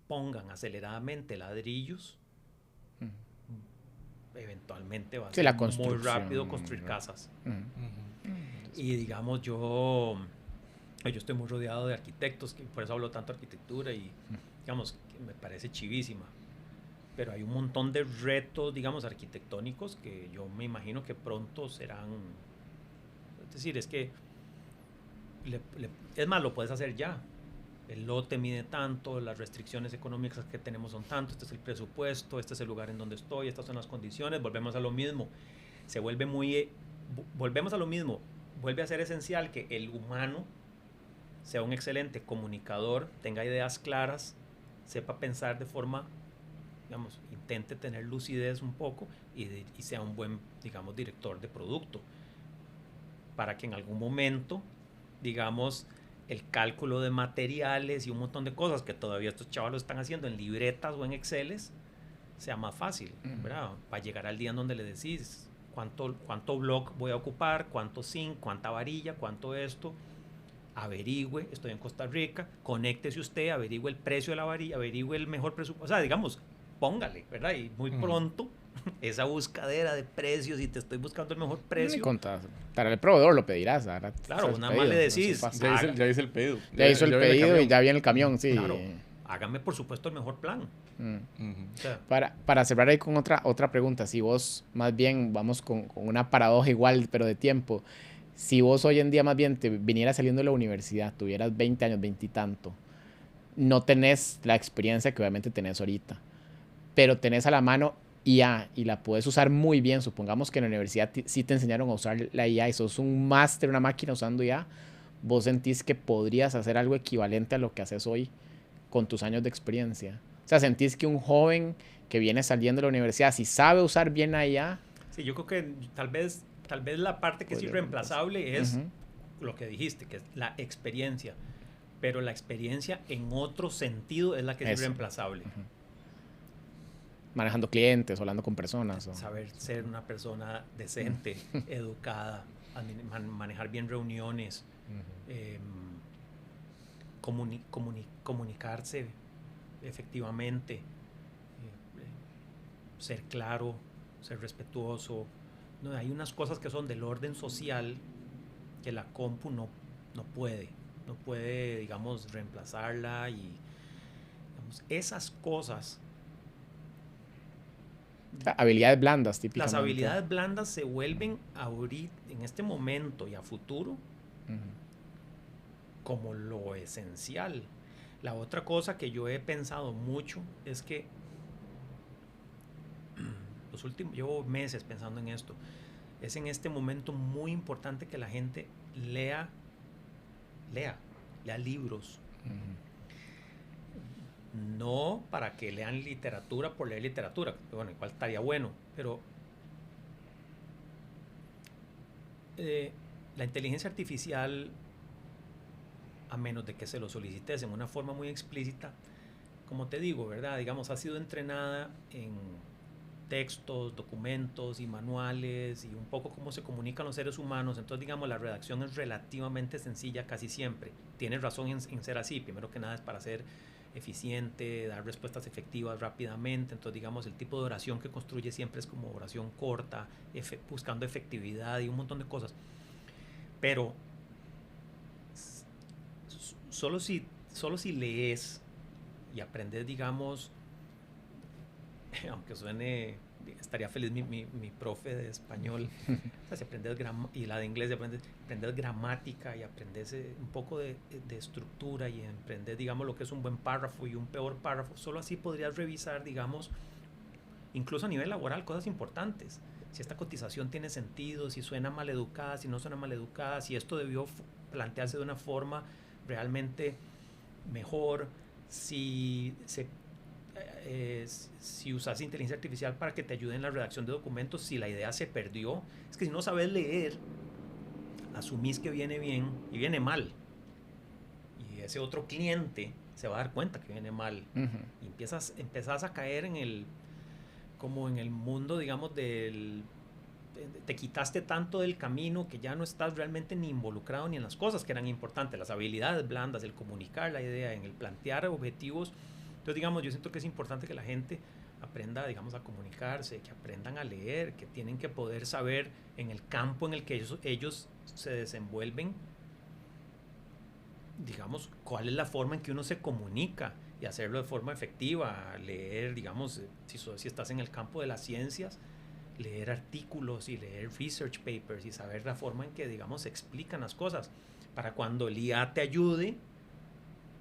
pongan aceleradamente ladrillos, eventualmente va a ser muy rápido construir casas. Y digamos, yo estoy muy rodeado de arquitectos, que por eso hablo tanto de arquitectura, y digamos, que me parece chivísima. Pero hay un montón de retos, digamos, arquitectónicos que yo me imagino que pronto serán. Es decir, es que es más, lo puedes hacer ya. El lote mide tanto, las restricciones económicas que tenemos son tanto, este es el presupuesto, este es el lugar en donde estoy, estas son las condiciones, volvemos a lo mismo. Volvemos a lo mismo, vuelve a ser esencial que el humano sea un excelente comunicador, tenga ideas claras, sepa pensar de forma, digamos, intente tener lucidez un poco y sea un buen, digamos, director de producto, para que en algún momento, digamos, el cálculo de materiales y un montón de cosas que todavía estos chavalos están haciendo en libretas o en Exceles sea más fácil, ¿verdad? Para llegar al día en donde le decís cuánto block voy a ocupar, cuánto zinc, cuánta varilla, cuánto esto. Averigüe, estoy en Costa Rica, conéctese usted, averigüe el precio de la varilla, averigüe el mejor presupuesto, o sea, digamos, póngale, ¿verdad? Y muy pronto esa buscadera de precios, y te estoy buscando el mejor precio. Para el proveedor lo pedirás. Ahora, claro, nada más le decís. Ya hice el pedido. Ya hizo el pedido y ya viene el camión, sí. Claro, hágame por supuesto el mejor plan. O sea, para cerrar ahí con otra pregunta, si vos más bien vamos con una paradoja igual, pero de tiempo, si vos hoy en día más bien te vinieras saliendo de la universidad, tuvieras 20 años, 20 y tanto, no tenés la experiencia que obviamente tenés ahorita, pero tenés a la mano IA y la puedes usar muy bien. Supongamos que en la universidad sí te enseñaron a usar la IA y sos un máster, una máquina usando IA, vos sentís que podrías hacer algo equivalente a lo que haces hoy con tus años de experiencia. O sea, sentís que un joven que viene saliendo de la universidad, si sabe usar bien la IA... Sí, yo creo que tal vez la parte que es irreemplazable es lo que dijiste, que es la experiencia. Pero la experiencia en otro sentido es la que es irreemplazable. Manejando clientes, hablando con personas. Saber ser una persona decente, educada, manejar bien reuniones, comunicarse efectivamente, ser claro, ser respetuoso. No, hay unas cosas que son del orden social que la compu no puede, digamos, reemplazarla, y digamos, esas cosas. Habilidades blandas, típicamente. Las habilidades blandas se vuelven ahorita, en este momento y a futuro, como lo esencial. La otra cosa que yo he pensado mucho es que llevo meses pensando en esto. Es en este momento muy importante que la gente lea libros. No para que lean literatura por leer literatura, bueno, igual estaría bueno, pero la inteligencia artificial, a menos de que se lo solicites en una forma muy explícita, como te digo, ¿verdad? Digamos, ha sido entrenada en textos, documentos y manuales, y un poco cómo se comunican los seres humanos. Entonces, digamos, la redacción es relativamente sencilla casi siempre. Tienes razón en ser así. Primero que nada es para ser eficiente, dar respuestas efectivas rápidamente. Entonces, digamos, el tipo de oración que construye siempre es como oración corta, buscando efectividad y un montón de cosas. Pero solo si lees y aprendes, digamos, aunque suene estaría feliz mi profe de español. O sea, si aprendes y la de inglés, aprendes gramática y aprendes un poco de estructura y aprendes, digamos, lo que es un buen párrafo y un peor párrafo. Solo así podrías revisar, digamos, incluso a nivel laboral, cosas importantes. Si esta cotización tiene sentido, si suena maleducada, si no suena maleducada, si esto debió plantearse de una forma realmente mejor, si usas inteligencia artificial para que te ayude en la redacción de documentos, si la idea se perdió. Es que si no sabes leer, asumís que viene bien y viene mal. Y ese otro cliente se va a dar cuenta que viene mal. Y empezás a caer como en el mundo, digamos, te quitaste tanto del camino que ya no estás realmente ni involucrado ni en las cosas que eran importantes, las habilidades blandas, el comunicar la idea, en el plantear objetivos. Entonces, digamos, yo siento que es importante que la gente aprenda, digamos, a comunicarse, que aprendan a leer, que tienen que poder saber en el campo en el que ellos se desenvuelven, digamos, cuál es la forma en que uno se comunica y hacerlo de forma efectiva. Leer, digamos, si estás en el campo de las ciencias, leer artículos y leer research papers y saber la forma en que, digamos, se explican las cosas para cuando el IA te ayude,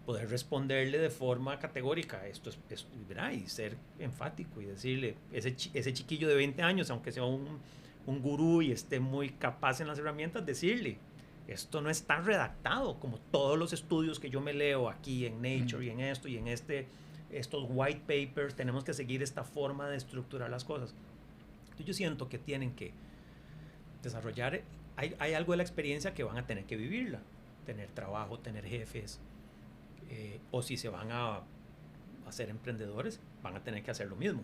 poder responderle de forma categórica, esto es, ¿verdad? Y ser enfático y decirle, ese chiquillo de 20 años, aunque sea un gurú y esté muy capaz en las herramientas, decirle, esto no está redactado como todos los estudios que yo me leo aquí en Nature y en esto y en estos white papers, tenemos que seguir esta forma de estructurar las cosas. Entonces yo siento que tienen que desarrollar, hay algo de la experiencia que van a tener que vivirla, tener trabajo, tener jefes, o si se van a ser emprendedores, van a tener que hacer lo mismo,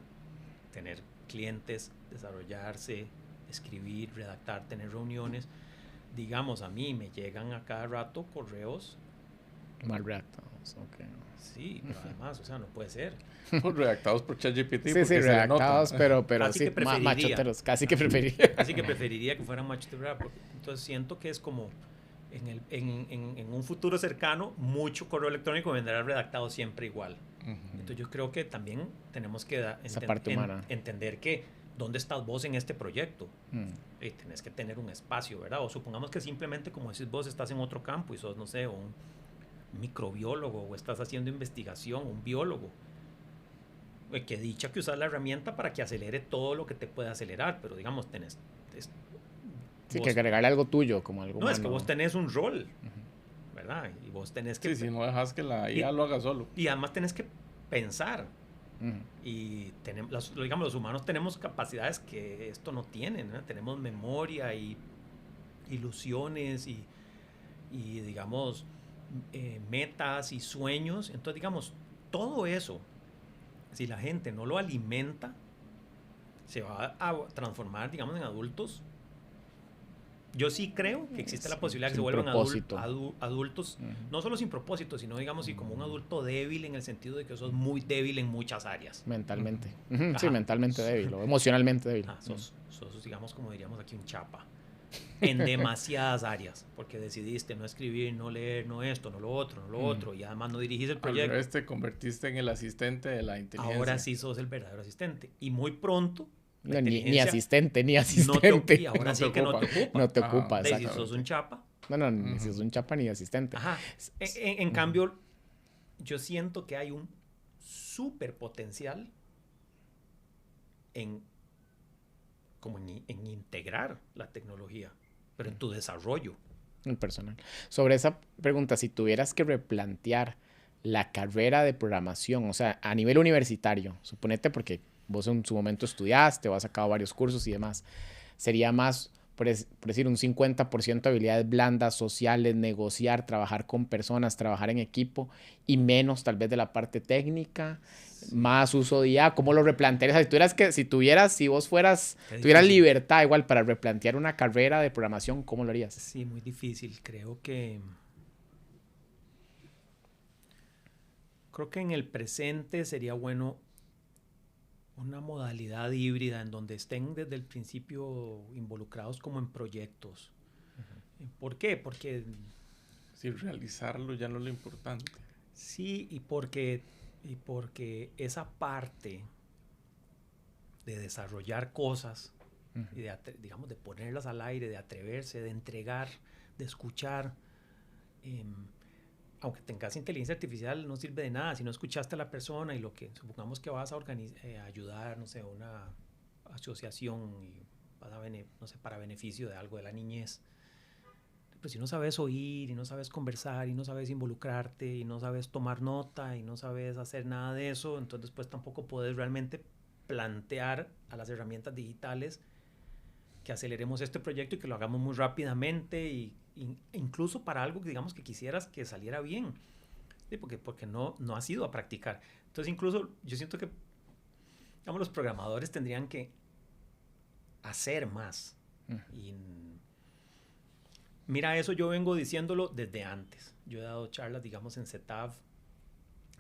tener clientes, desarrollarse, escribir, redactar, tener reuniones. Digamos, a mí me llegan a cada rato correos mal redactados, okay. Sí, pero además, o sea, no puede ser. Redactados por ChatGPT. Sí, redactados, pero sí, machoteros, casi que preferiría. Casi que preferiría que fueran machoteros. Entonces siento que es como en un futuro cercano, mucho correo electrónico vendrá redactado siempre igual. Entonces yo creo que también tenemos que entender que ¿dónde estás vos en este proyecto? Tenés que tener un espacio, ¿verdad? O supongamos que simplemente, como decís vos, estás en otro campo y sos, no sé, un microbiólogo o estás haciendo investigación, un biólogo. Que dicha que usas la herramienta para que acelere todo lo que te puede acelerar, pero digamos, sí, que agregarle algo tuyo, como algo No, es que vos tenés un rol, ¿verdad? Y vos tenés que... Sí, si no dejas que la IA lo haga solo. Y además tenés que pensar. Y digamos, los humanos tenemos capacidades que esto no tiene, ¿no? Tenemos memoria y ilusiones y digamos, metas y sueños. Entonces, digamos, todo eso, si la gente no lo alimenta, se va a transformar, digamos, en adultos. Yo sí creo que existe la posibilidad que se vuelvan adultos, no solo sin propósito, sino, digamos, como un adulto débil en el sentido de que sos muy débil en muchas áreas. Mentalmente. Sí, mentalmente débil o emocionalmente débil. Sos, digamos, como diríamos aquí, un chapa. En demasiadas áreas, porque decidiste no escribir, no leer, no esto, no lo otro, y además no dirigís el proyecto. Al revés, te convertiste en el asistente de la inteligencia. Ahora sí sos el verdadero asistente. Y muy pronto... No, ni asistente. Y ahora sí que no te ocupa. No te ocupa, exacto. Si sos un chapa. No, ni si sos un chapa ni asistente. Ajá. En cambio, yo siento que hay un súper potencial en integrar la tecnología, pero en tu desarrollo. En personal. Sobre esa pregunta, si tuvieras que replantear la carrera de programación, o sea, a nivel universitario, suponete porque vos en su momento estudiaste o has sacado varios cursos y demás, sería más, por decir, un 50% de habilidades blandas, sociales, negociar, trabajar con personas, trabajar en equipo y menos tal vez de la parte técnica, más uso de IA. ¿Cómo lo replantearías? Si vos tuvieras libertad igual para replantear una carrera de programación, ¿cómo lo harías? Sí, muy difícil. Creo que en el presente sería bueno una modalidad híbrida en donde estén desde el principio involucrados como en proyectos. ¿Por qué? Porque... Sí, realizarlo ya no es lo importante. Sí, y porque esa parte desarrollar cosas, y digamos, de ponerlas al aire, de atreverse, de entregar, de escuchar. Aunque tengas inteligencia artificial, no sirve de nada si no escuchaste a la persona y lo que, supongamos que vas a ayudar, no sé, una asociación y vas a no sé, para beneficio de algo de la niñez. Pero si no sabes oír, y no sabes conversar, y no sabes involucrarte, y no sabes tomar nota, y no sabes hacer nada de eso, entonces pues tampoco puedes realmente plantear a las herramientas digitales que aceleremos este proyecto y que lo hagamos muy rápidamente, y incluso para algo que digamos que quisieras que saliera bien, ¿sí? porque no has ido a practicar. Entonces incluso yo siento que, digamos, los programadores tendrían que hacer más. Y mira, eso yo vengo diciéndolo desde antes. Yo he dado charlas, digamos, en CETAV,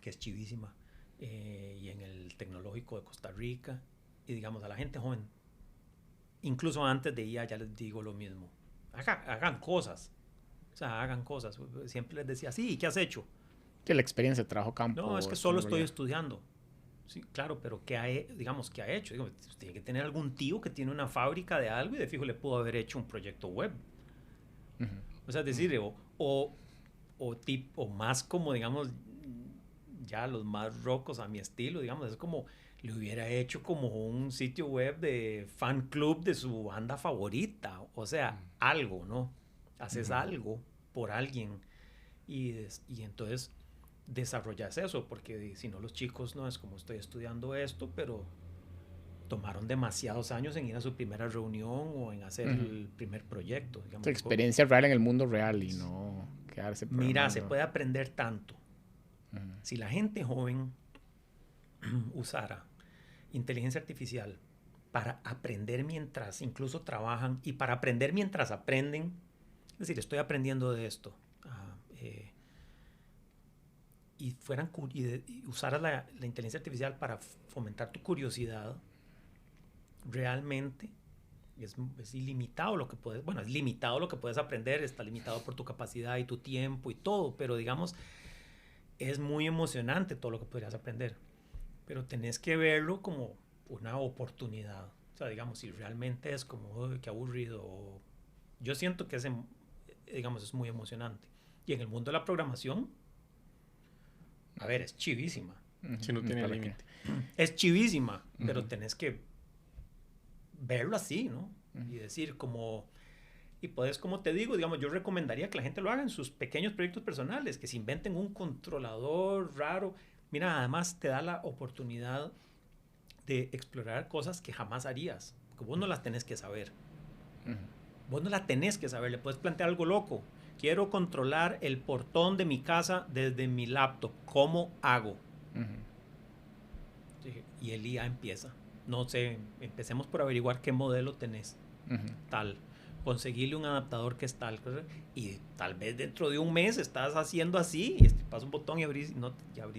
que es chivísima, y en el Tecnológico de Costa Rica, y digamos a la gente joven, incluso antes de IA, ya les digo lo mismo. Hagan cosas. O sea, hagan cosas. Siempre les decía, sí, ¿qué has hecho? Que la experiencia de trabajo campo. No, es que solo estoy estudiando. Sí, claro, pero ¿qué ha hecho? Digo, tiene que tener algún tío que tiene una fábrica de algo y de fijo le pudo haber hecho un proyecto web. O sea, es decir, o más como, digamos, ya los más rocos a mi estilo, digamos, es como le hubiera hecho como un sitio web de fan club de su banda favorita, o sea, algo, ¿no? Haces algo por alguien y entonces desarrollas eso, porque si no los chicos, no es como estoy estudiando esto, pero tomaron demasiados años en ir a su primera reunión o en hacer el primer proyecto. Digamos, experiencia real en el mundo real y no quedarse programando. Mira, se puede aprender tanto. Si la gente joven usara inteligencia artificial para aprender mientras incluso trabajan y para aprender mientras aprenden, es decir, estoy aprendiendo de esto, y usaras la inteligencia artificial para fomentar tu curiosidad, realmente es ilimitado lo que puedes, bueno, es limitado lo que puedes aprender, está limitado por tu capacidad y tu tiempo y todo, pero digamos, es muy emocionante todo lo que podrías aprender, pero tenés que verlo como una oportunidad. O sea, digamos, si realmente es como, qué aburrido, yo siento que digamos, es muy emocionante. Y en el mundo de la programación, a ver, es chivísima. Si no tiene límite. Es chivísima, pero tenés que verlo así, ¿no? Y decir como... Y puedes, como te digo, digamos, yo recomendaría que la gente lo haga en sus pequeños proyectos personales, que se inventen un controlador raro. Mira, además te da la oportunidad de explorar cosas que jamás harías, porque vos no las tenés que saber. Vos no las tenés que saber, le puedes plantear algo loco. Quiero controlar el portón de mi casa desde mi laptop. ¿Cómo hago? Y el IA empieza. No sé, empecemos por averiguar qué modelo tenés. Tal. Conseguirle un adaptador que es tal. Y tal vez dentro de un mes estás haciendo así, y pasas un botón y abrís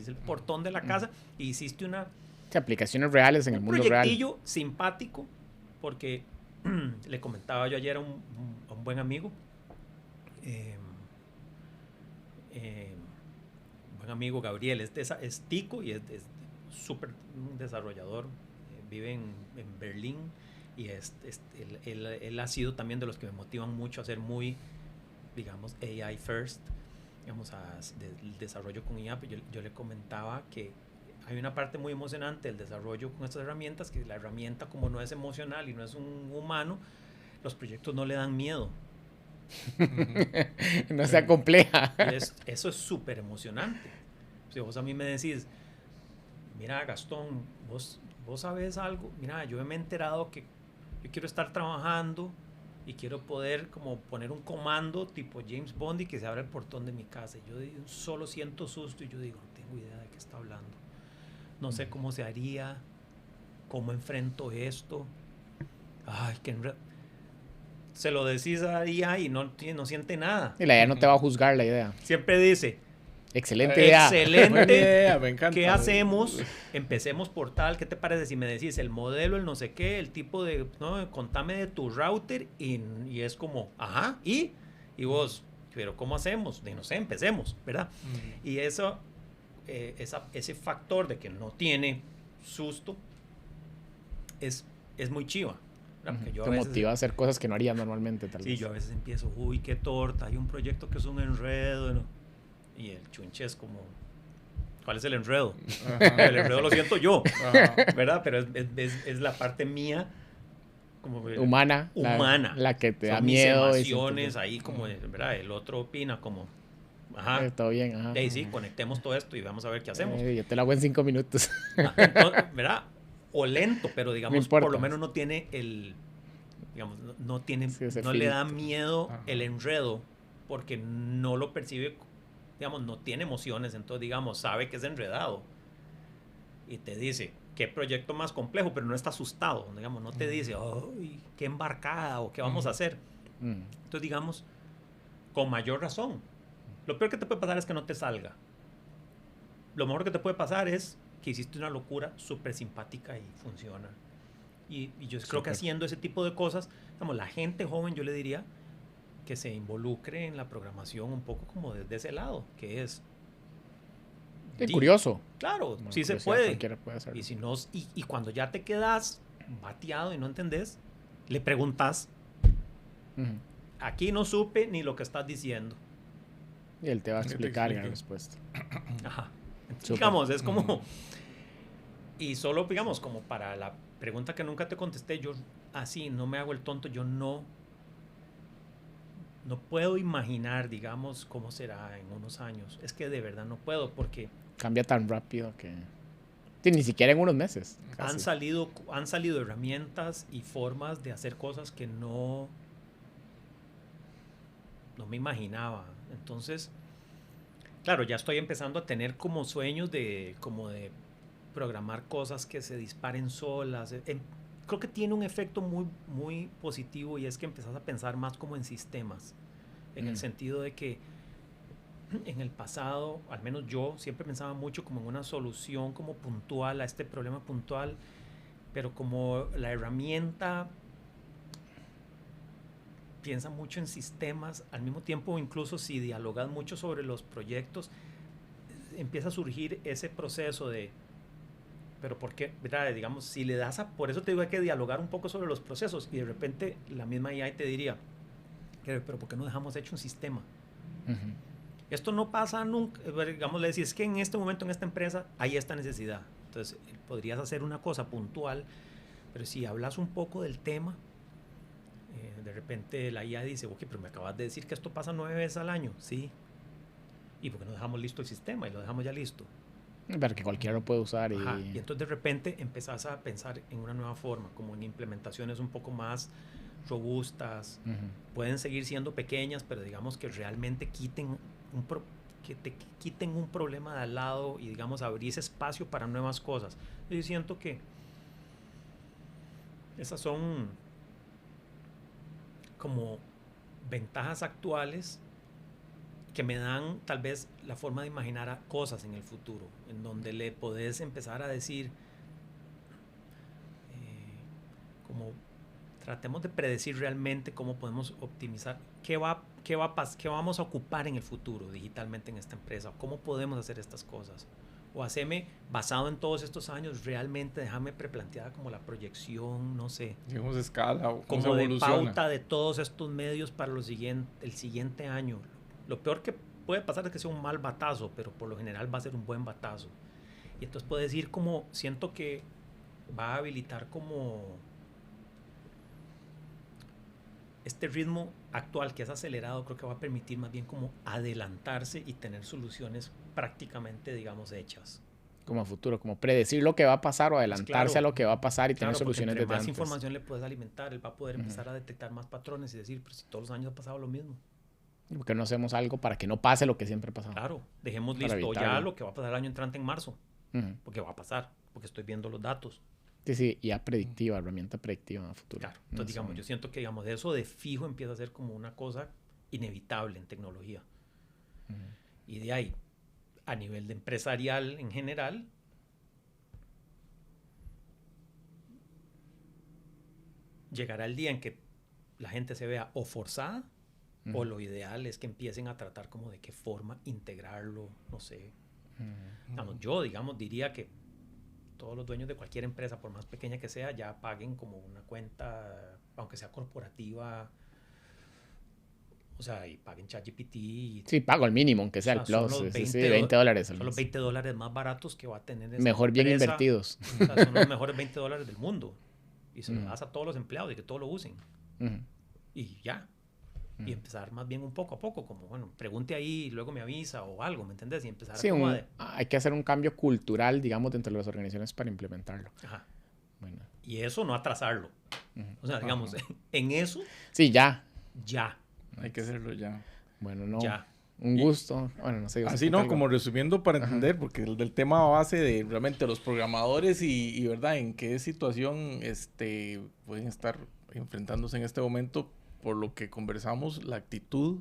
el portón de la casa y hiciste una... aplicaciones reales en el mundo real. Un proyectillo simpático, porque le comentaba yo ayer a un buen amigo, un buen amigo Gabriel, es tico y es súper desarrollador, vive en Berlín, y él ha sido también de los que me motivan mucho a ser muy, digamos, AI first, digamos, el desarrollo con IA. Yo le comentaba que hay una parte muy emocionante del desarrollo con estas herramientas, que la herramienta, como no es emocional y no es un humano, los proyectos no le dan miedo. No sea compleja. Eso es súper emocionante. Si vos a mí me decís, mira, Gastón, vos sabes algo, mira, yo me he enterado que yo quiero estar trabajando y quiero poder como poner un comando tipo James Bond y que se abra el portón de mi casa. Y yo solo siento susto y yo digo, no tengo idea de qué está hablando. No sé cómo se haría, cómo enfrento esto. Ay, se lo decís a IA y no siente nada. Y la IA no te va a juzgar la idea. Siempre dice, excelente idea. Excelente idea, me encanta. ¿Qué hacemos? Empecemos por tal. ¿Qué te parece si me decís el modelo, el no sé qué, el tipo de, no, contame de tu router? Y es como, ajá, y vos, pero ¿cómo hacemos? No sé, empecemos, ¿verdad? Y eso, ese factor de que no tiene susto, es muy chiva. Porque yo te motiva a hacer cosas que no harías normalmente, tal vez. Sí, yo a veces empiezo, uy, qué torta, hay un proyecto que es un enredo, ¿no? Y el chunche es como, ¿cuál es el enredo? Ajá. El enredo lo siento yo, ajá, ¿verdad? Pero es la parte mía, como humana, la que te da miedo. Mis emociones ahí, como, ¿verdad? El otro opina como, ajá. Todo bien, ajá. Sí, conectemos todo esto y vamos a ver qué hacemos. Yo te lo hago en 5 minutos. Entonces, ¿verdad? O lento, pero digamos, por lo menos no tiene el, digamos, no tiene, sí, no le da miedo, ajá, el enredo, porque no lo percibe, digamos, no tiene emociones, entonces, digamos, sabe que es enredado. Y te dice, qué proyecto más complejo, pero no está asustado, digamos, no te dice, ¡ay, qué embarcada! O qué vamos a hacer. Entonces, digamos, con mayor razón. Lo peor que te puede pasar es que no te salga. Lo mejor que te puede pasar es que hiciste una locura súper simpática y funciona. Y yo creo que haciendo ese tipo de cosas, digamos, la gente joven, yo le diría que se involucre en la programación un poco como desde ese lado, que es... curioso. Claro, sí se puede. Y si no, y cuando ya te quedas bateado y no entendés, le preguntas, aquí no supe ni lo que estás diciendo. Y él te va a explicar la respuesta. Ajá. Entonces, digamos, es como... Y solo, digamos, como para la pregunta que nunca te contesté, yo así no me hago el tonto, yo no puedo imaginar, digamos, cómo será en unos años. Es que de verdad no puedo porque... Cambia tan rápido que... Sí, ni siquiera en unos meses. Han salido herramientas y formas de hacer cosas que no me imaginaba. Entonces, claro, ya estoy empezando a tener como sueños de programar cosas que se disparen solas. Creo que tiene un efecto muy, muy positivo y es que empezás a pensar más como en sistemas, en el sentido de que en el pasado, al menos yo siempre pensaba mucho como en una solución como puntual a este problema puntual, pero como la herramienta piensa mucho en sistemas, al mismo tiempo incluso si dialogas mucho sobre los proyectos, empieza a surgir ese proceso de, pero ¿por qué? ¿Verdad? Digamos, si le das por eso te digo, hay que dialogar un poco sobre los procesos y de repente la misma IA te diría, pero ¿por qué no dejamos hecho un sistema? Esto no pasa nunca, digamos, le decís, es que en este momento en esta empresa hay esta necesidad, entonces podrías hacer una cosa puntual, pero si hablas un poco del tema, de repente la IA dice, ok, pero me acabas de decir que esto pasa 9 veces al año, sí, ¿y por qué no dejamos listo el sistema y lo dejamos ya listo? Para que cualquiera lo pueda usar. Ajá, y entonces de repente empezás a pensar en una nueva forma, como en implementaciones un poco más robustas, pueden seguir siendo pequeñas, pero digamos que realmente que te quiten un problema de al lado y digamos abrir espacio para nuevas cosas. Yo siento que esas son como ventajas actuales que me dan tal vez la forma de imaginar a cosas en el futuro, en donde le podés empezar a decir como tratemos de predecir realmente cómo podemos optimizar, qué vamos a ocupar en el futuro digitalmente en esta empresa, cómo podemos hacer estas cosas, o hacerme, basado en todos estos años, realmente déjame preplanteada como la proyección, no sé, digamos escala o como de pauta de todos estos medios para el siguiente año. Lo peor que puede pasar es que sea un mal batazo, pero por lo general va a ser un buen batazo. Y entonces puedes ir como, siento que va a habilitar como este ritmo actual que es acelerado, creo que va a permitir más bien como adelantarse y tener soluciones prácticamente, digamos, hechas. Como a futuro, como predecir lo que va a pasar o adelantarse, claro, a lo que va a pasar y tener soluciones desde antes. Más información le puedes alimentar, él va a poder empezar a detectar más patrones y decir, pero si todos los años ha pasado lo mismo. ¿Por qué no hacemos algo para que no pase lo que siempre ha pasado? Claro, dejemos listo ya lo que va a pasar el año entrante en marzo. Porque va a pasar, porque estoy viendo los datos. Sí, IA predictiva, herramienta predictiva a futuro. Claro, entonces digamos, yo siento que digamos, eso de fijo empieza a ser como una cosa inevitable en tecnología. Y de ahí, a nivel de empresarial en general, llegará el día en que la gente se vea o forzada, o lo ideal es que empiecen a tratar como de qué forma integrarlo, no sé. Yo, digamos, diría que todos los dueños de cualquier empresa, por más pequeña que sea, ya paguen como una cuenta, aunque sea corporativa, o sea, y paguen ChatGPT. Sí, pago el mínimo, aunque sea el plus. Son los $20 son los $20 más baratos que va a tener esa mejor empresa. Bien invertidos. O sea, son los mejores $20 del mundo. Y se los das a todos los empleados y que todos lo usen. Y ya. Y empezar más bien un poco a poco, como, bueno, pregunte ahí y luego me avisa o algo, ¿me entendés? Y empezar Sí, como hay que hacer un cambio cultural, digamos, dentro de las organizaciones para implementarlo. Ajá. Bueno. Y eso no atrasarlo. O sea, digamos, en eso... Sí, ya. Hay que hacerlo ya. Bueno, no. Ya. Un gusto. Bueno, no sé. Así, ¿no? Como resumiendo para entender, porque el del tema base de realmente los programadores y ¿verdad? En qué situación pueden estar enfrentándose en este momento, por lo que conversamos, la actitud,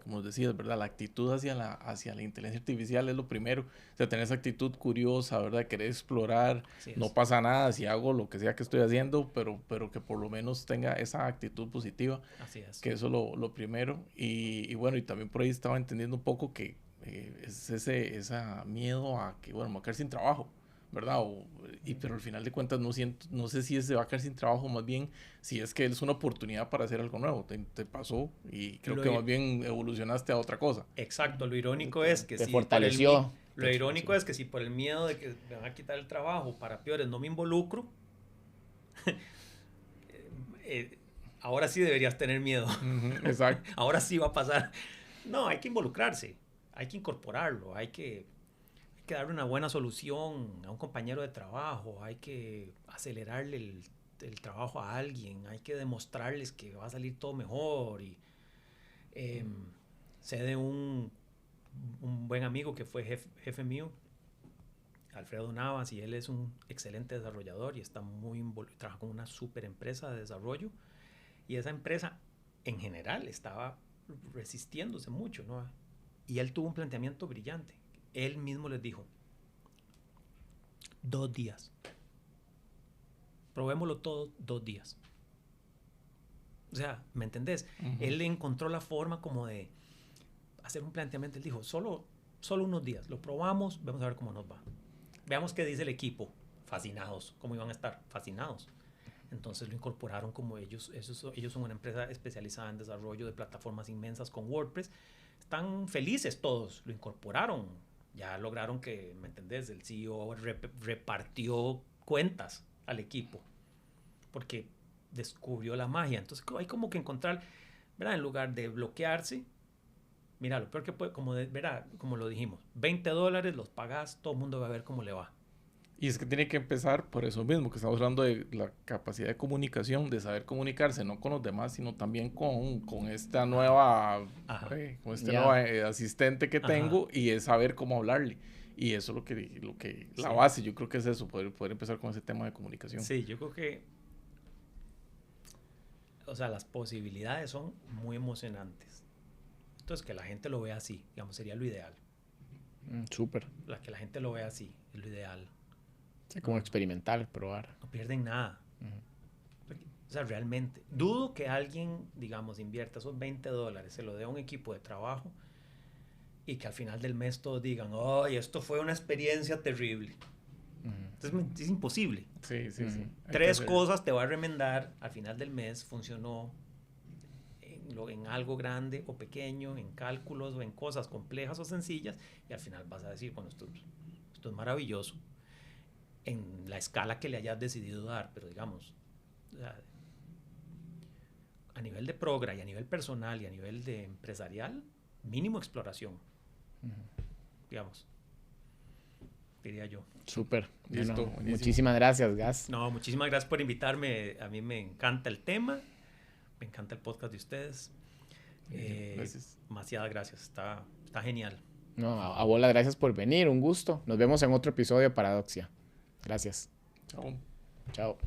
como decías, ¿verdad? La actitud hacia la inteligencia artificial es lo primero. O sea, tener esa actitud curiosa, ¿verdad? Querer explorar, no pasa nada si hago lo que sea que estoy haciendo, pero que por lo menos tenga esa actitud positiva. Así es. Que eso es lo primero. Y bueno, y también por ahí estaba entendiendo un poco que es ese miedo a que, bueno, me voy a quedar sin trabajo, ¿verdad? Pero al final de cuentas no sé si se va a quedar sin trabajo, más bien si es que es una oportunidad para hacer algo nuevo. Te pasó y creo que más bien evolucionaste a otra cosa. Exacto. Lo irónico es que te fortaleció. Lo irónico es que si por el miedo de que me van a quitar el trabajo, para peores, no me involucro, ahora sí deberías tener miedo. Exacto. Ahora sí va a pasar. No, hay que involucrarse, hay que incorporarlo, hay que darle una buena solución a un compañero de trabajo, hay que acelerarle el trabajo a alguien, hay que demostrarles que va a salir todo mejor. Y sé de un buen amigo que fue jefe mío, Alfredo Navas, y él es un excelente desarrollador y está trabaja con una super empresa de desarrollo, y esa empresa en general estaba resistiéndose mucho, ¿no? Y él tuvo un planteamiento brillante. Él mismo les dijo, 2 días. Probémoslo todo 2 días. O sea, ¿me entendés? Él encontró la forma como de hacer un planteamiento. Él dijo, solo unos días. Lo probamos, vamos a ver cómo nos va. Veamos qué dice el equipo. Fascinados. ¿Cómo iban a estar? Fascinados. Entonces lo incorporaron como ellos son una empresa especializada en desarrollo de plataformas inmensas con WordPress. Están felices todos. Lo incorporaron. Ya lograron que, ¿me entendés? El CEO repartió cuentas al equipo porque descubrió la magia. Entonces hay como que encontrar, ¿verdad? En lugar de bloquearse, mira, lo peor que puede, ¿verdad? Como lo dijimos, $20 los pagas, todo el mundo va a ver cómo le va. Y es que tiene que empezar por eso mismo, que estamos hablando de la capacidad de comunicación, de saber comunicarse, no con los demás, sino también con esta nueva, nuevo asistente que tengo, y es saber cómo hablarle. Y eso es lo que la base, yo creo que es eso, poder empezar con ese tema de comunicación. Sí, yo creo que, o sea, las posibilidades son muy emocionantes. Entonces, que la gente lo vea así, digamos, sería lo ideal. Súper. Que la gente lo vea así, es lo ideal. Sí, como experimentar, probar. No pierden nada. O sea, realmente. Dudo que alguien, digamos, invierta esos $20, se lo dé a un equipo de trabajo y que al final del mes todos digan, ¡ay, esto fue una experiencia terrible! Entonces, es imposible. Sí. 3 cosas te va a remendar al final del mes. Funcionó en algo grande o pequeño, en cálculos o en cosas complejas o sencillas, y al final vas a decir, bueno, esto es maravilloso en la escala que le hayas decidido dar, pero digamos, a nivel de progra y a nivel personal y a nivel de empresarial, mínimo exploración, digamos, diría yo. Súper. Listo. Bueno, muchísimas gracias, Gas. No, muchísimas gracias por invitarme. A mí me encanta el tema, me encanta el podcast de ustedes. Gracias. Demasiadas gracias, está genial. No, a vos las gracias por venir, un gusto. Nos vemos en otro episodio de Paradoxia. Gracias. Chao. Chao.